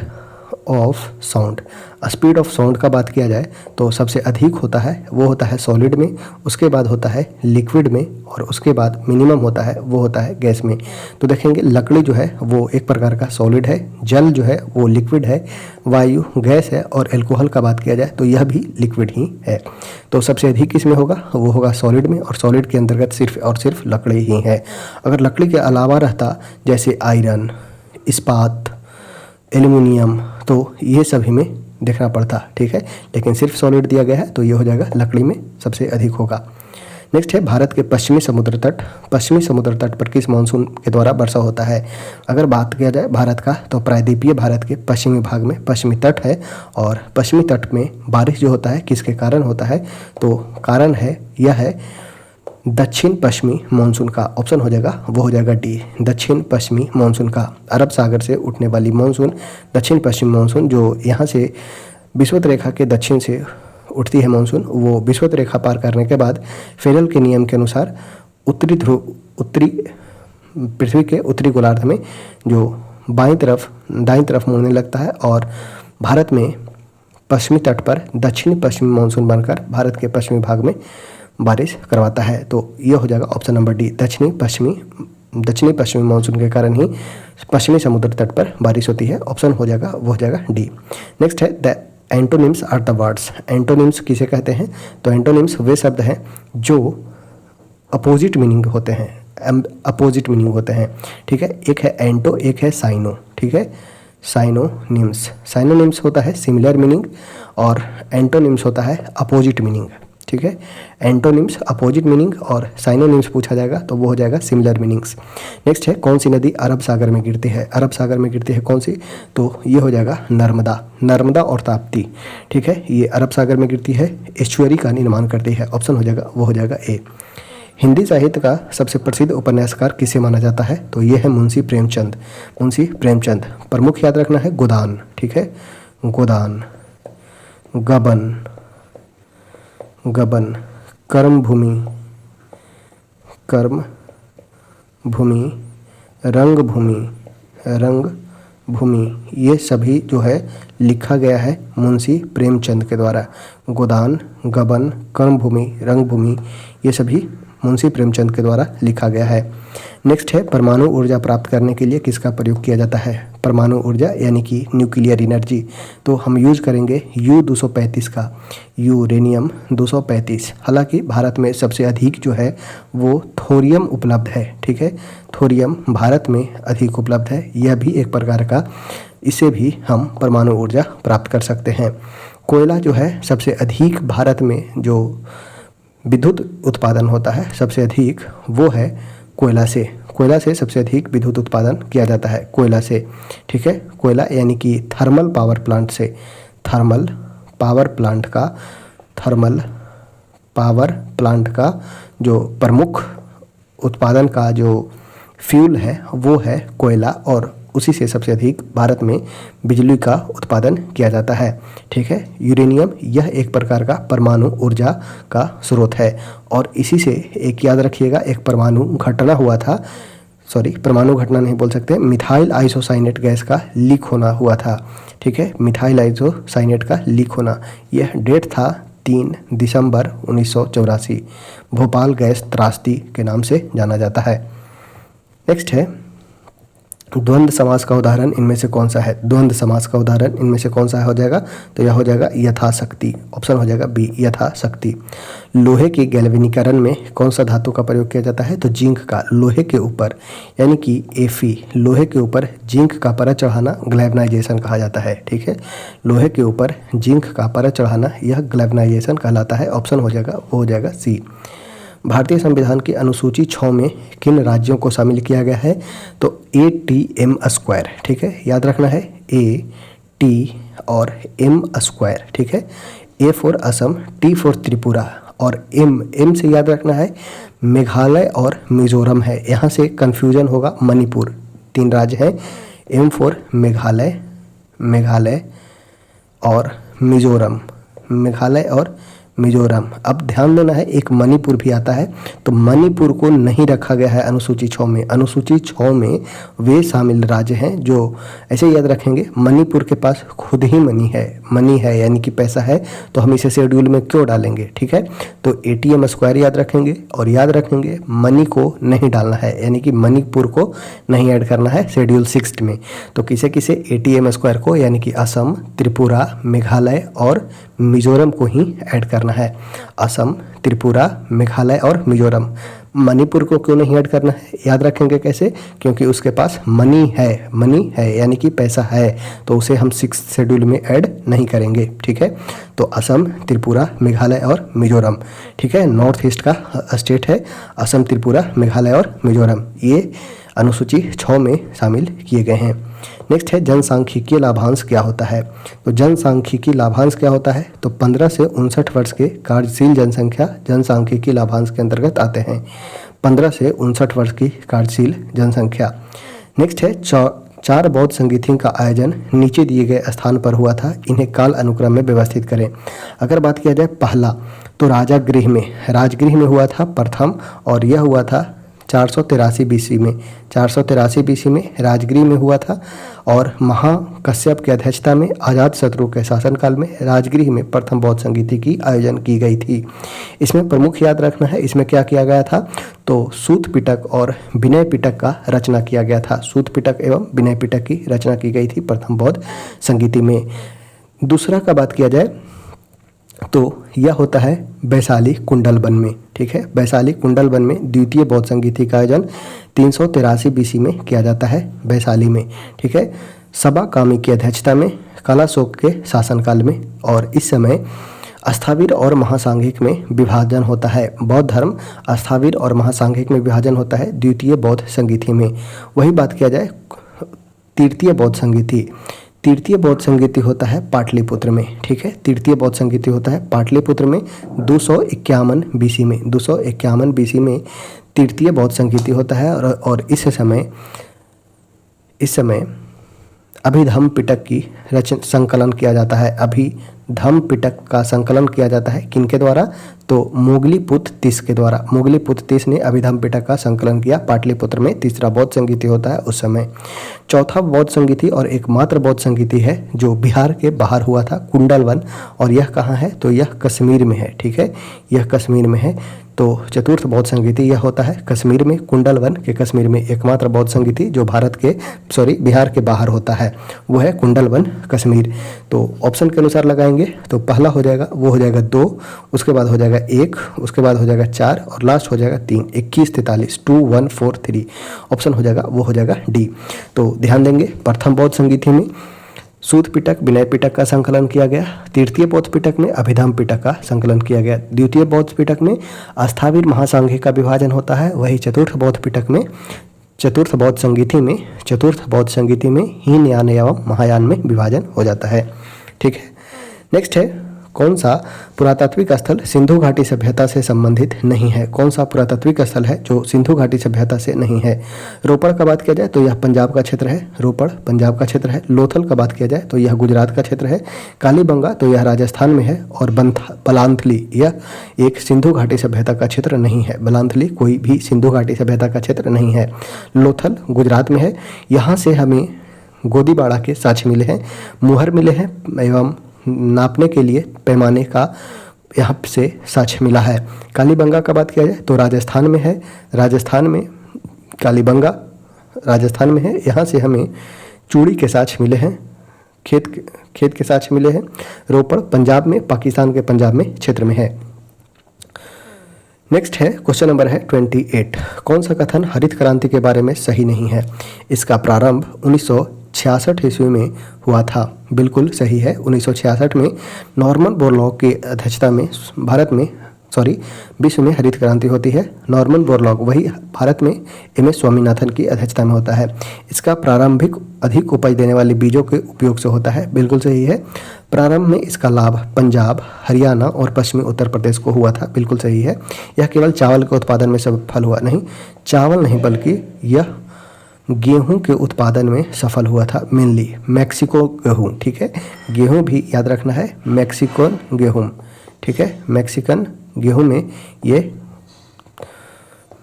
of sound. Speed of sound का बात किया जाए तो सबसे अधिक होता है वो होता है सॉलिड में, उसके बाद होता है लिक्विड में, और उसके बाद मिनिमम होता है वो होता है गैस में। तो देखेंगे लकड़ी जो है वो एक प्रकार का सॉलिड है, जल जो है वो लिक्विड है, वायु गैस है, और एल्कोहल का बात किया जाए तो यह भी लिक्विड ही है। तो सबसे अधिक किसमें होगा? वो होगा सॉलिड में, और सॉलिड के अंतर्गत सिर्फ और सिर्फ लकड़ी ही है। अगर लकड़ी के अलावा रहता जैसे आयरन, इस्पात, एल्युमिनियम, तो ये सभी में देखना पड़ता, ठीक है, लेकिन सिर्फ सॉलिड दिया गया है तो ये हो जाएगा लकड़ी में सबसे अधिक होगा। नेक्स्ट है, भारत के पश्चिमी समुद्र तट पर किस मानसून के द्वारा वर्षा होता है? अगर बात किया जाए भारत का तो प्रायद्वीपीय भारत के पश्चिमी भाग में पश्चिमी तट है, और पश्चिमी तट में बारिश जो होता है किसके कारण होता है? तो कारण है यह है दक्षिण पश्चिमी मानसून का। ऑप्शन हो जाएगा, वो हो जाएगा डी, दक्षिण पश्चिमी मानसून का। अरब सागर से उठने वाली मानसून, दक्षिण पश्चिमी मानसून, जो यहाँ से विषुवत रेखा के दक्षिण से उठती है मानसून, वो विषुवत रेखा पार करने के बाद फेरल के नियम के अनुसार उत्तरी पृथ्वी के उत्तरी गोलार्ध में जो दाईं तरफ मुड़ने लगता है, और भारत में पश्चिमी तट पर दक्षिण पश्चिमी मानसून बनकर भारत के पश्चिमी भाग में बारिश करवाता है। तो ये हो जाएगा ऑप्शन नंबर डी, दक्षिणी पश्चिमी मानसून के कारण ही पश्चिमी समुद्र तट पर बारिश होती है। ऑप्शन हो जाएगा, वो हो जाएगा डी। नेक्स्ट है, the antonyms are the words. Antonyms किसे कहते हैं? तो एंटोनिम्स वे शब्द हैं जो अपोजिट मीनिंग होते हैं, ठीक है। एक है एंटो, एक है साइनो, ठीक है। साइनोनिम्स होता है सिमिलर मीनिंग, और एंटोनिम्स होता है अपोजिट मीनिंग, ठीक है। एंटोनिम्स अपोजिट मीनिंग और साइनोनिम्स पूछा जाएगा तो वो हो जाएगा सिमिलर मीनिंग्स। नेक्स्ट है, कौन सी नदी अरब सागर में गिरती है? अरब सागर में गिरती है कौन सी? तो ये हो जाएगा नर्मदा और ताप्ती, ठीक है। ये अरब सागर में गिरती है, एस्चुअरी का निर्माण करती है। ऑप्शन हो जाएगा, वो हो जाएगा ए। हिंदी साहित्य का सबसे प्रसिद्ध उपन्यासकार किसे माना जाता है? तो ये है मुंशी प्रेमचंद। मुंशी प्रेमचंद। प्रमुख याद रखना है गोदान, ठीक है, गोदान, गबन, गबन, कर्म भूमि, कर्म भूमि, रंग भूमि, रंग भूमि, ये सभी जो है लिखा गया है मुंशी प्रेमचंद के द्वारा। गोदान, गबन, कर्म भूमि, रंग भूमि, ये सभी मुंशी प्रेमचंद के द्वारा लिखा गया है। नेक्स्ट है परमाणु ऊर्जा प्राप्त करने के लिए किसका प्रयोग किया जाता है? परमाणु ऊर्जा यानी कि न्यूक्लियर एनर्जी। तो हम यूज करेंगे U-235 का, यूरेनियम 235। हालांकि भारत में सबसे अधिक जो है वो थोरियम उपलब्ध है, ठीक है, थोरियम भारत में अधिक उपलब्ध है। यह भी एक प्रकार का, इसे भी हम परमाणु ऊर्जा प्राप्त कर सकते हैं। कोयला जो है सबसे अधिक भारत में जो विद्युत उत्पादन होता है सबसे अधिक, वो है कोयला से। कोयला से सबसे अधिक विद्युत उत्पादन किया जाता है, कोयला से, ठीक है। कोयला यानी कि थर्मल पावर प्लांट से, थर्मल पावर प्लांट का, थर्मल पावर प्लांट का जो प्रमुख उत्पादन का जो फ्यूल है वो है कोयला, और उसी से सबसे अधिक भारत में बिजली का उत्पादन किया जाता है, ठीक है। यूरेनियम यह एक प्रकार का परमाणु ऊर्जा का स्रोत है, और इसी से एक याद रखिएगा, एक परमाणु घटना हुआ था, सॉरी परमाणु घटना नहीं बोल सकते, मिथाइल आइसोसाइनेट गैस का लीक होना हुआ था, ठीक है, मिथाइल आइसोसाइनेट का लीक होना। यह डेट था 3 दिसंबर 1984। भोपाल गैस त्रासदी के नाम से जाना जाता है। नेक्स्ट है द्वंद्व समास का उदाहरण इनमें से कौन सा है? द्वंद्व समास का उदाहरण इनमें से कौन सा हो जाएगा? तो यह हो जाएगा यथाशक्ति, ऑप्शन हो जाएगा बी, यथाशक्ति। लोहे के गैल्वेनीकरण में कौन सा धातु का प्रयोग किया जाता है? तो जिंक का। लोहे के ऊपर यानी कि Fe, लोहे के ऊपर जिंक का परत चढ़ाना ग्लैवेनाइजेशन कहा जाता है, ठीक है। लोहे के ऊपर जिंक का परत चढ़ाना यह ग्लैवेनाइजेशन कहलाता है, ऑप्शन हो जाएगा, वो हो जाएगा सी। भारतीय संविधान की अनुसूची 6 में किन राज्यों को शामिल किया गया है? तो ATM², ठीक है, याद रखना है AT और M², ठीक है। A for Assam, T for Tripura, और M से याद रखना है मेघालय और मिजोरम है। यहाँ से कन्फ्यूजन होगा, मणिपुर, 3 राज्य हैं। M फॉर मेघालय, मेघालय और मिजोरम, मेघालय और मिजोरम। अब ध्यान देना है एक मणिपुर भी आता है, तो मणिपुर को नहीं रखा गया है अनुसूची 6 में। अनुसूची 6 में वे शामिल राज्य हैं जो ऐसे याद रखेंगे, मणिपुर के पास खुद ही मनी है यानी कि पैसा है, तो हम इसे शेड्यूल में क्यों डालेंगे, ठीक है। तो ATM² याद रखेंगे, और याद रखेंगे मनी को नहीं डालना है, यानी कि मणिपुर को नहीं ऐड करना है शेड्यूल 6 में। तो किसे किसे? ATM² को, यानी कि असम, त्रिपुरा, मेघालय और मिजोरम को ही ऐड करना है। असम, त्रिपुरा, मेघालय और मिजोरम। मणिपुर को क्यों नहीं ऐड करना है? याद रखेंगे कैसे? क्योंकि उसके पास मनी है यानी कि पैसा है, तो उसे हम 6 शेड्यूल में ऐड नहीं करेंगे, ठीक है। तो असम, त्रिपुरा, मेघालय और मिजोरम, ठीक है, नॉर्थ ईस्ट का स्टेट है असम, त्रिपुरा, मेघालय और मिजोरम। ये अनुसूची 6 में शामिल किए गए हैं। नेक्स्ट है जनसांख्यिकीय लाभांश क्या होता है? तो जनसांख्यिकीय लाभांश क्या होता है? तो 15 से 59 वर्ष के कार्यशील जनसंख्या जनसांख्यिकीय लाभांश के अंतर्गत आते हैं। 15 से 59 वर्ष की कार्यशील जनसंख्या। नेक्स्ट है 4 बौद्ध संगीतियों का आयोजन नीचे दिए गए स्थान पर हुआ था, इन्हें काल अनुक्रम में व्यवस्थित करें। अगर बात किया जाए पहला, तो राजगृह में हुआ था प्रथम, और यह हुआ था 483 BC में। 483 BC में राजगृह में हुआ था, और महाकश्यप की अध्यक्षता में अजातशत्रु के शासनकाल में राजगृह में प्रथम बौद्ध संगीति की आयोजन की गई थी। इसमें प्रमुख याद रखना है, इसमें क्या किया गया था? तो सूत पिटक और विनय पिटक का रचना किया गया था। सूत पिटक एवं विनय पिटक की रचना की गई थी प्रथम बौद्ध संगीति में। दूसरा का बात किया जाए तो यह होता है वैशाली कुंडल वन में, ठीक है। वैशाली कुंडल वन में द्वितीय बौद्ध संगीति का आयोजन 383 BC में किया जाता है वैशाली में, ठीक है। सबा कामी की अध्यक्षता में कालाशोक के शासनकाल में, और इस समय अस्थावीर और महासांघिक में विभाजन होता है। बौद्ध धर्म अस्थावीर और महासांघिक में विभाजन होता है द्वितीय बौद्ध संगीति में। वही बात किया जाए तृतीय बौद्ध संगीति, तृतीय बौद्ध संगीति होता है पाटलिपुत्र में, ठीक है। तृतीय बौद्ध संगीति होता है पाटलिपुत्र में 251 बीसी में, 251 बीसी में तृतीय बौद्ध संगीति होता है। और इस समय अभिधम्म पिटक की संकलन किया जाता है। अभिधम्म पिटक का संकलन किया जाता है किनके द्वारा? तो मोगलीपुत्र तीस के द्वारा। मोगलीपुत्र तीस ने अभिधम्म पिटक का संकलन किया पाटलिपुत्र में। तीसरा बौद्ध संगीति होता है उस समय। चौथा बौद्ध संगीति और एकमात्र बौद्ध संगीति है जो बिहार के बाहर हुआ था, कुंडलवन। और यह कहाँ है? तो यह कश्मीर में है, ठीक है, यह कश्मीर में है। तो चतुर्थ बौद्ध संगीति यह होता है कश्मीर में, कुंडलवन के कश्मीर में। एकमात्र बौद्ध संगीति जो बिहार के बाहर होता है वो है कुंडलवन, कश्मीर। तो ऑप्शन के अनुसार लगाएंगे तो पहला हो जाएगा, वो हो जाएगा 2, उसके बाद हो जाएगा 1, उसके बाद हो जाएगा 4 और लास्ट हो जाएगा 3। 21, 43, 2, 1, 4, 3 ऑप्शन हो जाएगा, वो हो जाएगा डी। तो ध्यान देंगे, प्रथम बौद्ध संगीति में सूत पिटक, विनय पिटक का संकलन किया गया। तृतीय बौद्ध पिटक में अभिधम्म पिटक का संकलन किया गया। द्वितीय बौद्ध पिटक में अस्थावीर महासांघिक का विभाजन होता है। वही चतुर्थ बौद्ध पिटक में, चतुर्थ बौद्ध संगीति में हीनयान एवं महायान में विभाजन हो जाता है, ठीक है। नेक्स्ट है, कौन सा पुरातात्विक स्थल सिंधु घाटी सभ्यता से संबंधित नहीं है? कौन सा पुरातात्विक स्थल है जो सिंधु घाटी सभ्यता से नहीं है? रोपड़ का बात किया जाए तो यह पंजाब का क्षेत्र है, रोपड़ पंजाब का क्षेत्र है। लोथल का बात किया जाए तो यह गुजरात का क्षेत्र है। कालीबंगा तो यह राजस्थान में है। और बलांथली यह एक सिंधु घाटी सभ्यता का क्षेत्र नहीं है। बलांथली कोई भी सिंधु घाटी सभ्यता का क्षेत्र नहीं है। लोथल गुजरात में है। यहाँ से हमें गोदीबाड़ा के साक्ष्य मिले हैं, मुहर मिले हैं एवं नापने के लिए पैमाने का यहाँ से साक्ष्य मिला है। कालीबंगा का बात किया जाए तो राजस्थान में है। राजस्थान में कालीबंगा राजस्थान में है। यहाँ से हमें चूड़ी के साक्ष्य मिले हैं, खेत के साक्ष्य मिले हैं। रोपड़ पंजाब में, पाकिस्तान के पंजाब में क्षेत्र में है। नेक्स्ट है, क्वेश्चन नंबर है 28। कौन सा कथन हरित क्रांति के बारे में सही नहीं है? इसका प्रारंभ 1966 ईस्वी में हुआ था। बिल्कुल सही है। 1966 में नॉर्मन बोरलॉग की अध्यक्षता में विश्व में हरित क्रांति होती है। नॉर्मन बोरलॉग वही भारत में MS स्वामीनाथन की अध्यक्षता में होता है। इसका प्रारंभिक अधिक उपज देने वाले बीजों के उपयोग से होता है। बिल्कुल सही है। प्रारंभ में इसका लाभ पंजाब, हरियाणा और पश्चिमी उत्तर प्रदेश को हुआ था। बिल्कुल सही है। यह केवल चावल के उत्पादन में सफल हुआ नहीं, चावल नहीं बल्कि यह गेहूं के उत्पादन में सफल हुआ था। मेनली मैक्सिको गेहूं, ठीक है, गेहूं भी याद रखना है, मैक्सिकन गेहूं, ठीक है, मैक्सिकन गेहूं में ये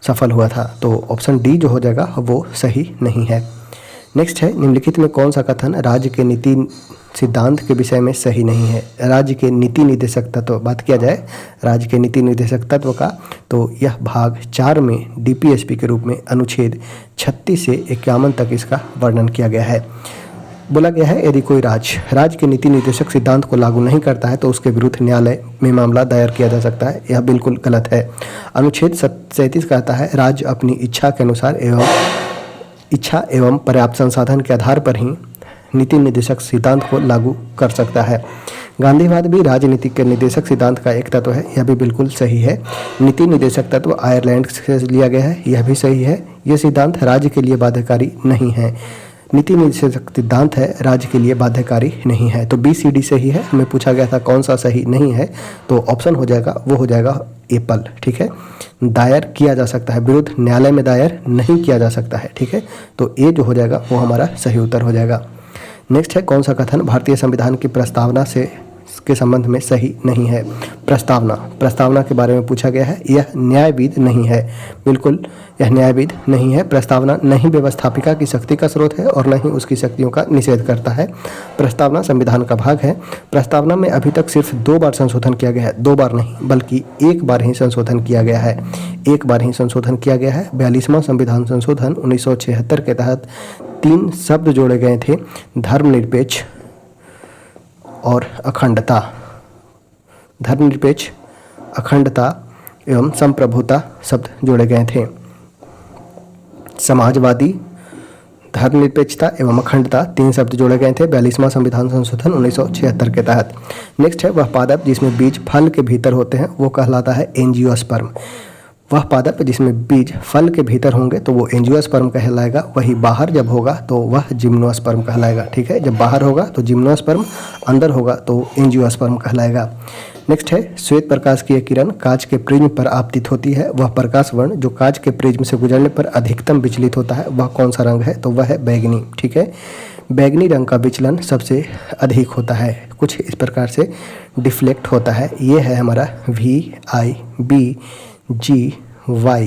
सफल हुआ था। तो ऑप्शन डी जो हो जाएगा वो सही नहीं है। नेक्स्ट है, निम्नलिखित में कौन सा कथन राज्य के नीति सिद्धांत के विषय में सही नहीं है? राज्य के नीति निर्देशक तत्व, बात किया जाए राज्य के नीति निर्देशक तत्व का, तो यह भाग 4 में DPSP के रूप में अनुच्छेद 36 से 51 तक इसका वर्णन किया गया है। बोला गया है, यदि कोई राज्य के नीति निर्देशक सिद्धांत को लागू नहीं करता है तो उसके विरुद्ध न्यायालय में मामला दायर किया जा सकता है। यह बिल्कुल गलत है। अनुच्छेद 37 कहता है, राज्य अपनी इच्छा के अनुसार एवं पर्याप्त संसाधन के आधार पर ही नीति निर्देशक सिद्धांत को लागू कर सकता है। गांधीवाद भी राजनीतिक के निर्देशक सिद्धांत का एक तत्व है। यह भी बिल्कुल सही है। नीति निर्देशक तत्व आयरलैंड से लिया गया है। यह भी सही है। यह सिद्धांत राज्य के लिए बाध्यकारी नहीं है। नीति निर्देशक सिद्धांत है, राज्य के लिए बाध्यकारी नहीं है। तो BCD सही है। हमें पूछा गया था कौन सा सही नहीं है, तो ऑप्शन हो जाएगा, वो हो जाएगा एप्पल, ठीक है। दायर किया जा सकता है, विरुद्ध न्यायालय में दायर नहीं किया जा सकता है, ठीक है। तो ए जो हो जाएगा वो हमारा सही उत्तर हो जाएगा। नेक्स्ट है, कौन सा कथन भारतीय संविधान की प्रस्तावना के संबंध में सही नहीं है? प्रस्तावना के बारे में पूछा गया है। यह न्यायविद नहीं है। बिल्कुल यह न्यायविद नहीं है। प्रस्तावना न ही व्यवस्थापिका की शक्ति का स्रोत है और न ही उसकी शक्तियों का निषेध करता है। प्रस्तावना संविधान का भाग है। प्रस्तावना में अभी तक सिर्फ 2 बार संशोधन किया गया है। 2 बार नहीं बल्कि 1 बार ही संशोधन किया गया है। 1 बार ही संशोधन किया गया है। 42वां संविधान संशोधन 1976 के तहत 3 शब्द जोड़े गए थे, धर्मनिरपेक्ष और अखंडता। धर्मनिरपेक्ष, अखंडता एवं संप्रभुता शब्द जोड़े गए थे। समाजवादी, धर्मनिरपेक्षता एवं अखंडता 3 शब्द जोड़े गए थे 42वां संविधान संशोधन 1976 के तहत। नेक्स्ट है, वह पादप जिसमें बीज फल के भीतर होते हैं वो कहलाता है एंजियोस्पर्म। वह पादप जिसमें बीज फल के भीतर होंगे तो वो एंजियोस्पर्म कहलाएगा, वही बाहर जब होगा तो वह जिम्नोस्पर्म कहलाएगा। ठीक है, जब बाहर होगा तो जिम्नोस्पर्म, अंदर होगा तो एंजियोस्पर्म कहलाएगा। नेक्स्ट है, श्वेत प्रकाश की यह किरण कांच के प्रिज्म पर आपतित होती है। वह प्रकाश वर्ण जो कांच के प्रिज्म से गुजरने पर अधिकतम विचलित होता है वह कौन सा रंग है? तो वह है बैगनी। ठीक है, बैगनी रंग का विचलन सबसे अधिक होता है, कुछ इस प्रकार से डिफ्लेक्ट होता है। ये है हमारा VIB GY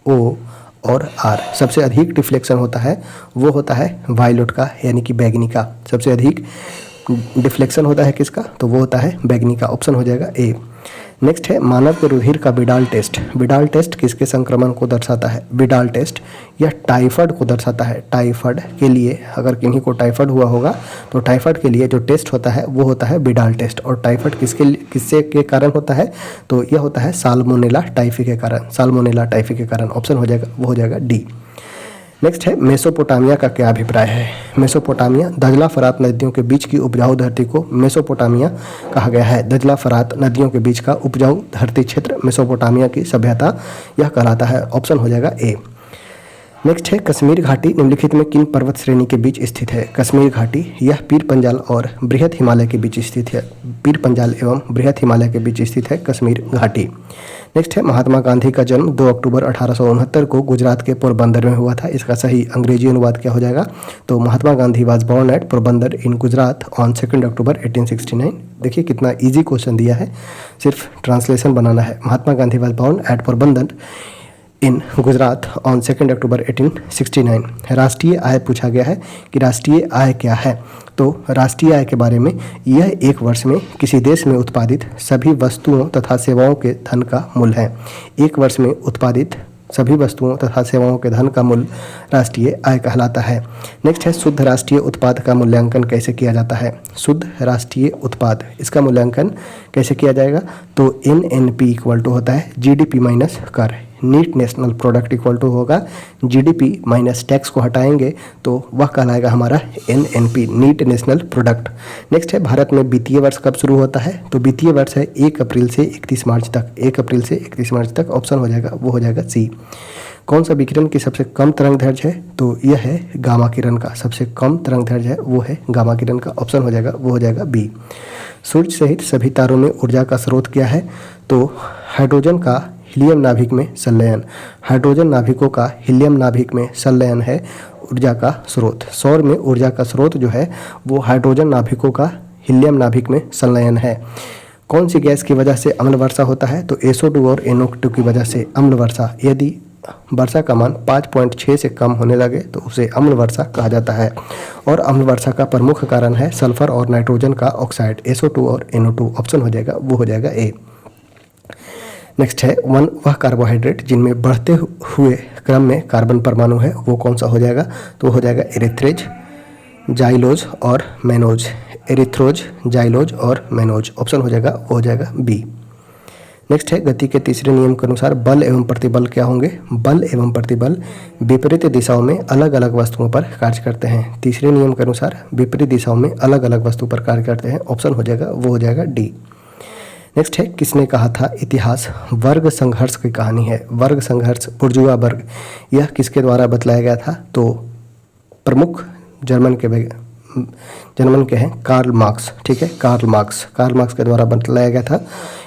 O और R। सबसे अधिक डिफ्लेक्शन होता है वो होता है वायलेट का, यानी कि बैगनी का। सबसे अधिक डिफ्लेक्शन होता है किसका? तो वो होता है बैगनी का। ऑप्शन हो जाएगा A। नेक्स्ट है, मानव के रुधिर का बिडाल टेस्ट। बिडाल टेस्ट किसके संक्रमण को दर्शाता है? बिडाल टेस्ट यह टाइफाइड को दर्शाता है। टाइफाइड के लिए, अगर किन्हीं को टाइफाइड हुआ होगा तो टाइफाइड के लिए जो टेस्ट होता है वो होता है बिडाल टेस्ट। और टाइफाइड किससे के कारण होता है? तो यह होता है साल्मोनेला टाइफी के कारण। साल्मोनेला टाइफी के कारण। ऑप्शन हो जाएगा, वो हो जाएगा D। नेक्स्ट है, मेसोपोटामिया का क्या अभिप्राय है? मेसोपोटामिया दजला फरात नदियों के बीच की उपजाऊ धरती को मेसोपोटामिया कहा गया है। दजला फरात नदियों के बीच का उपजाऊ धरती क्षेत्र मेसोपोटामिया की सभ्यता यह कहलाता है। ऑप्शन हो जाएगा A। नेक्स्ट है, कश्मीर घाटी निम्नलिखित में किन पर्वत श्रेणी के बीच स्थित है? कश्मीर घाटी यह पीर पंजाल और बृहद हिमालय के बीच स्थित है। पीर पंजाल एवं बृहद हिमालय के बीच स्थित है कश्मीर घाटी। नेक्स्ट है, महात्मा गांधी का जन्म 2 अक्टूबर 1869 को गुजरात के पोरबंदर में हुआ था। इसका सही अंग्रेजी अनुवाद क्या हो जाएगा? तो Mahatma Gandhi was born at Porbandar in Gujarat on 2 October 1869। देखिए कितना इजी क्वेश्चन दिया है, सिर्फ ट्रांसलेशन बनाना है। Mahatma Gandhi was born at Porbandar in Gujarat on 2 October 1869। राष्ट्रीय आय पूछा गया है कि राष्ट्रीय आय क्या है? तो राष्ट्रीय आय के बारे में, यह एक वर्ष में किसी देश में उत्पादित सभी वस्तुओं तथा सेवाओं के धन का मूल्य है। एक वर्ष में उत्पादित सभी वस्तुओं तथा सेवाओं के धन का मूल्य राष्ट्रीय आय कहलाता है। नेक्स्ट है, शुद्ध राष्ट्रीय उत्पाद का मूल्यांकन कैसे किया जाता है? शुद्ध राष्ट्रीय उत्पाद, इसका मूल्यांकन कैसे किया जाएगा? तो NNP इक्वल टू होता है GDP माइनस कर। Net national product equal to होगा GDP माइनस टैक्स को हटाएंगे तो वह कहलाएगा हमारा NNP, net national product. Next है, भारत में वित्तीय वर्ष कब शुरू होता है? तो वित्तीय वर्ष है 1 अप्रैल से 31 मार्च तक। 1 अप्रैल से 31 मार्च तक। ऑप्शन हो जाएगा, वो हो जाएगा C। कौन सा विकिरण की सबसे कम तरंग दैर्ध्य है? तो यह है गामा किरण का। सबसे कम तरंग दैर्ध्य है वो है गामा किरण का। ऑप्शन हो जाएगा, वो हो जाएगा B। सूर्य सहित सभी तारों में ऊर्जा का स्रोत क्या है? तो हाइड्रोजन का हीलियम नाभिक में संलयन। हाइड्रोजन नाभिकों का हीलियम नाभिक में संलयन है ऊर्जा का स्रोत। सौर में ऊर्जा का स्रोत जो है वो हाइड्रोजन नाभिकों का हीलियम नाभिक में संलयन है। कौन सी गैस की वजह से अम्ल वर्षा होता है? तो SO2 और NO2 की वजह से अम्ल वर्षा। यदि वर्षा का मान 5.6 से कम होने लगे तो उसे अम्ल वर्षा कहा जाता है। और अम्ल वर्षा का प्रमुख कारण है सल्फर और नाइट्रोजन का ऑक्साइड, SO2 और NO2। ऑप्शन हो जाएगा, वो हो जाएगा A। नेक्स्ट है, वह कार्बोहाइड्रेट जिनमें बढ़ते हुए क्रम में कार्बन परमाणु है वो कौन सा हो जाएगा? तो हो जाएगा एरिथ्रेज, जाइलोज और मैनोज। एरिथ्रोज, जाइलोज और मैनोज। ऑप्शन हो जाएगा, वो हो जाएगा B। नेक्स्ट है, गति के तीसरे नियम के अनुसार बल एवं प्रतिबल क्या होंगे? बल एवं प्रतिबल विपरीत दिशाओं में अलग अलग वस्तुओं पर कार्य करते हैं। तीसरे नियम के अनुसार विपरीत दिशाओं में अलग अलग वस्तु पर कार्य करते हैं। ऑप्शन हो जाएगा, वो हो जाएगा D। नेक्स्ट है, किसने कहा था इतिहास वर्ग संघर्ष की कहानी है? वर्ग संघर्ष, बुर्जुआ वर्ग, यह किसके द्वारा बतलाया गया था? तो प्रमुख जर्मन के हैं कार्ल मार्क्स। ठीक है, कार्ल मार्क्स के द्वारा बतलाया गया था।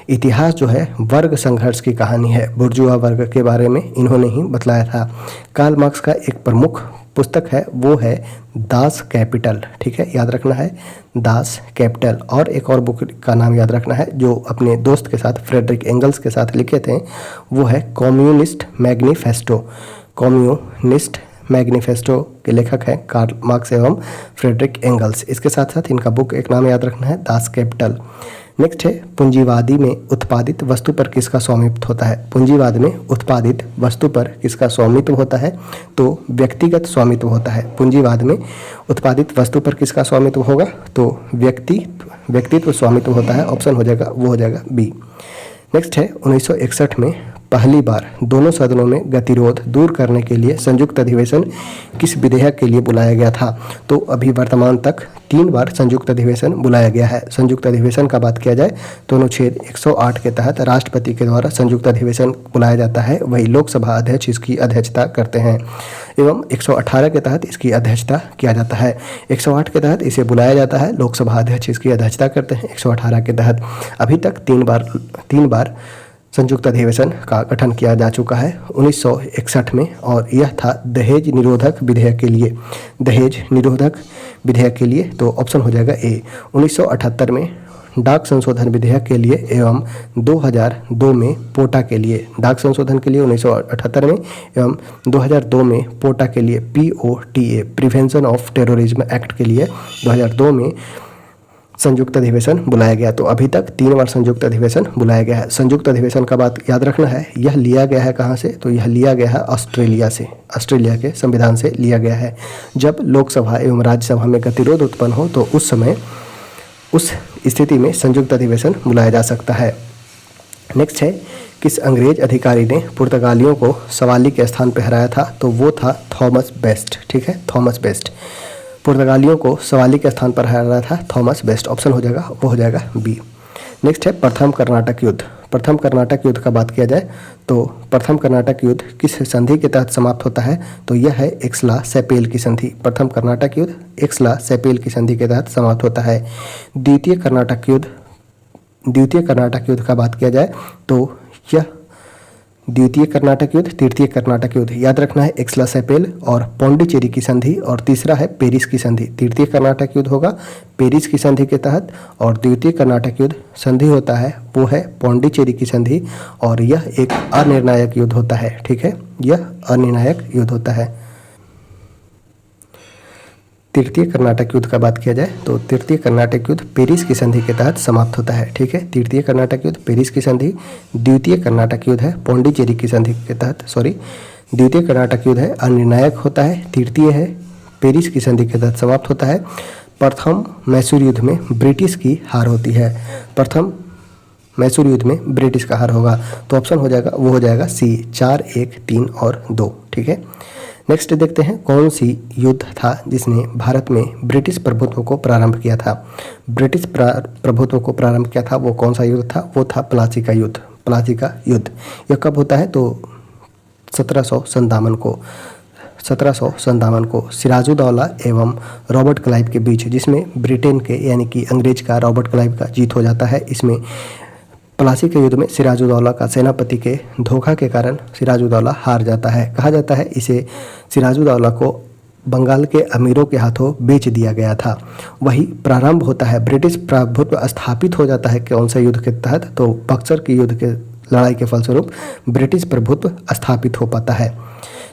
इतिहास जो है वर्ग संघर्ष की कहानी है, बुर्जुआ वर्ग के बारे में इन्होंने ही बतलाया था। कार्ल मार्क्स का एक प्रमुख पुस्तक है वो है दास कैपिटल। ठीक है, याद रखना है दास कैपिटल। और एक और बुक का नाम याद रखना है जो अपने दोस्त के साथ फ्रेडरिक एंगल्स के साथ लिखे थे, वो है कम्युनिस्ट मैनिफेस्टो। कम्युनिस्ट मैनिफेस्टो के लेखक हैं कार्ल मार्क्स एवं फ्रेडरिक एंगल्स। इसके साथ साथ इनका बुक एक नाम याद रखना है दास कैपिटल। नेक्स्ट है, पूंजीवादी में उत्पादित वस्तु पर किसका स्वामित्व होता है? पूंजीवाद में उत्पादित वस्तु पर किसका स्वामित्व होता है? तो व्यक्तिगत स्वामित्व होता है। पूंजीवाद में उत्पादित वस्तु पर किसका स्वामित्व होगा? तो व्यक्तित्व स्वामित्व होता है। ऑप्शन हो जाएगा, वो हो जाएगा B। नेक्स्ट है, 1961 में पहली बार दोनों सदनों में गतिरोध दूर करने के लिए संयुक्त अधिवेशन किस विधेयक के लिए बुलाया गया था? तो अभी वर्तमान तक 3 बार संयुक्त अधिवेशन बुलाया गया है। संयुक्त अधिवेशन का बात किया जाए तो अनुच्छेद 108 के तहत राष्ट्रपति के द्वारा संयुक्त अधिवेशन बुलाया जाता है, वही लोकसभा अध्यक्ष इसकी अध्यक्षता करते हैं, एवं 118 के तहत इसकी अध्यक्षता किया जाता है। 108 के तहत इसे बुलाया जाता है, लोकसभा अध्यक्ष इसकी अध्यक्षता करते हैं 118 के तहत। अभी तक 3 बार संयुक्त अधिवेशन का गठन किया जा चुका है 1961 में, और यह था दहेज निरोधक विधेयक के लिए। दहेज निरोधक विधेयक के लिए तो ऑप्शन हो जाएगा ए। 1978 में डाक संशोधन विधेयक के लिए एवं 2002 में पोटा के लिए। डाक संशोधन के लिए 1978 में एवं 2002 में पोटा के लिए POTA prevention of terrorism act के लिए 2002 में संयुक्त अधिवेशन बुलाया गया। तो अभी तक 3 बार संयुक्त अधिवेशन बुलाया गया है। संयुक्त अधिवेशन का बात याद रखना है, यह लिया गया है कहाँ से? तो यह लिया गया है ऑस्ट्रेलिया से, ऑस्ट्रेलिया के संविधान से लिया गया है। जब लोकसभा एवं राज्यसभा में गतिरोध उत्पन्न हो तो उस समय उस स्थिति में संयुक्त अधिवेशन बुलाया जा सकता है। नेक्स्ट है, किस अंग्रेज अधिकारी ने पुर्तगालियों को सवाली के स्थान पर हराया था? तो वो था थॉमस बेस्ट। ठीक है, थॉमस बेस्ट पुर्तगालियों को सवाली के स्थान पर हराया था थॉमस बेस्ट। ऑप्शन हो जाएगा, वो हो जाएगा बी। नेक्स्ट है प्रथम कर्नाटक युद्ध। प्रथम कर्नाटक युद्ध का बात किया जाए तो प्रथम कर्नाटक युद्ध किस संधि के तहत समाप्त होता है? तो यह है एक्सला-सैपेल की संधि। प्रथम कर्नाटक युद्ध एक्सला-सैपेल की संधि के तहत समाप्त होता है। द्वितीय कर्नाटक युद्ध का बात किया जाए तो यह द्वितीय कर्नाटक युद्ध, तृतीय कर्नाटक युद्ध याद रखना है, एक्सला-सैपेल और पौंडीचेरी की संधि, और तीसरा है पेरिस की संधि। तृतीय कर्नाटक युद्ध होगा पेरिस की संधि के तहत, और द्वितीय कर्नाटक युद्ध संधि होता है वो है पौंडीचेरी की संधि, और यह एक अनिर्णायक युद्ध होता है। ठीक है, यह अनिर्णायक युद्ध होता है। तृतीय कर्नाटक युद्ध का बात किया जाए तो तृतीय कर्नाटक युद्ध पेरिस की संधि के तहत समाप्त होता है। ठीक है, तृतीय कर्नाटक युद्ध पेरिस की संधि। द्वितीय कर्नाटक युद्ध है पौंडीचेरी की संधि के तहत, द्वितीय कर्नाटक युद्ध है अनिर्णायक होता है। तृतीय है पेरिस की संधि के तहत समाप्त होता है। प्रथम मैसूर युद्ध में ब्रिटिश की हार होती है। प्रथम मैसूर युद्ध में ब्रिटिश का हार होगा, तो ऑप्शन हो जाएगा, वो हो जाएगा सी, 4, 1, 3 और 2। ठीक है, नेक्स्ट देखते हैं, कौन सी युद्ध था जिसने भारत में ब्रिटिश प्रभुत्व को प्रारंभ किया था? ब्रिटिश प्रभुत्व को प्रारंभ किया था वो कौन सा युद्ध था? वो था प्लासी का युद्ध। प्लासी का युद्ध यह कब होता है? तो 1757 को सिराजुद्दौला एवं रॉबर्ट क्लाइव के बीच, जिसमें ब्रिटेन के यानी कि अंग्रेज का रॉबर्ट क्लाइव का जीत हो जाता है। इसमें प्लासी के युद्ध में सिराजुद्दौला का सेनापति के धोखा के कारण सिराजुद्दौला हार जाता है। कहा जाता है इसे सिराजुद्दौला को बंगाल के अमीरों के हाथों बेच दिया गया था। वही प्रारंभ होता है, ब्रिटिश प्रभुत्व स्थापित हो जाता है कौन से युद्ध के तहत? तो बक्सर के युद्ध के लड़ाई के फलस्वरूप ब्रिटिश प्रभुत्व स्थापित हो पाता है।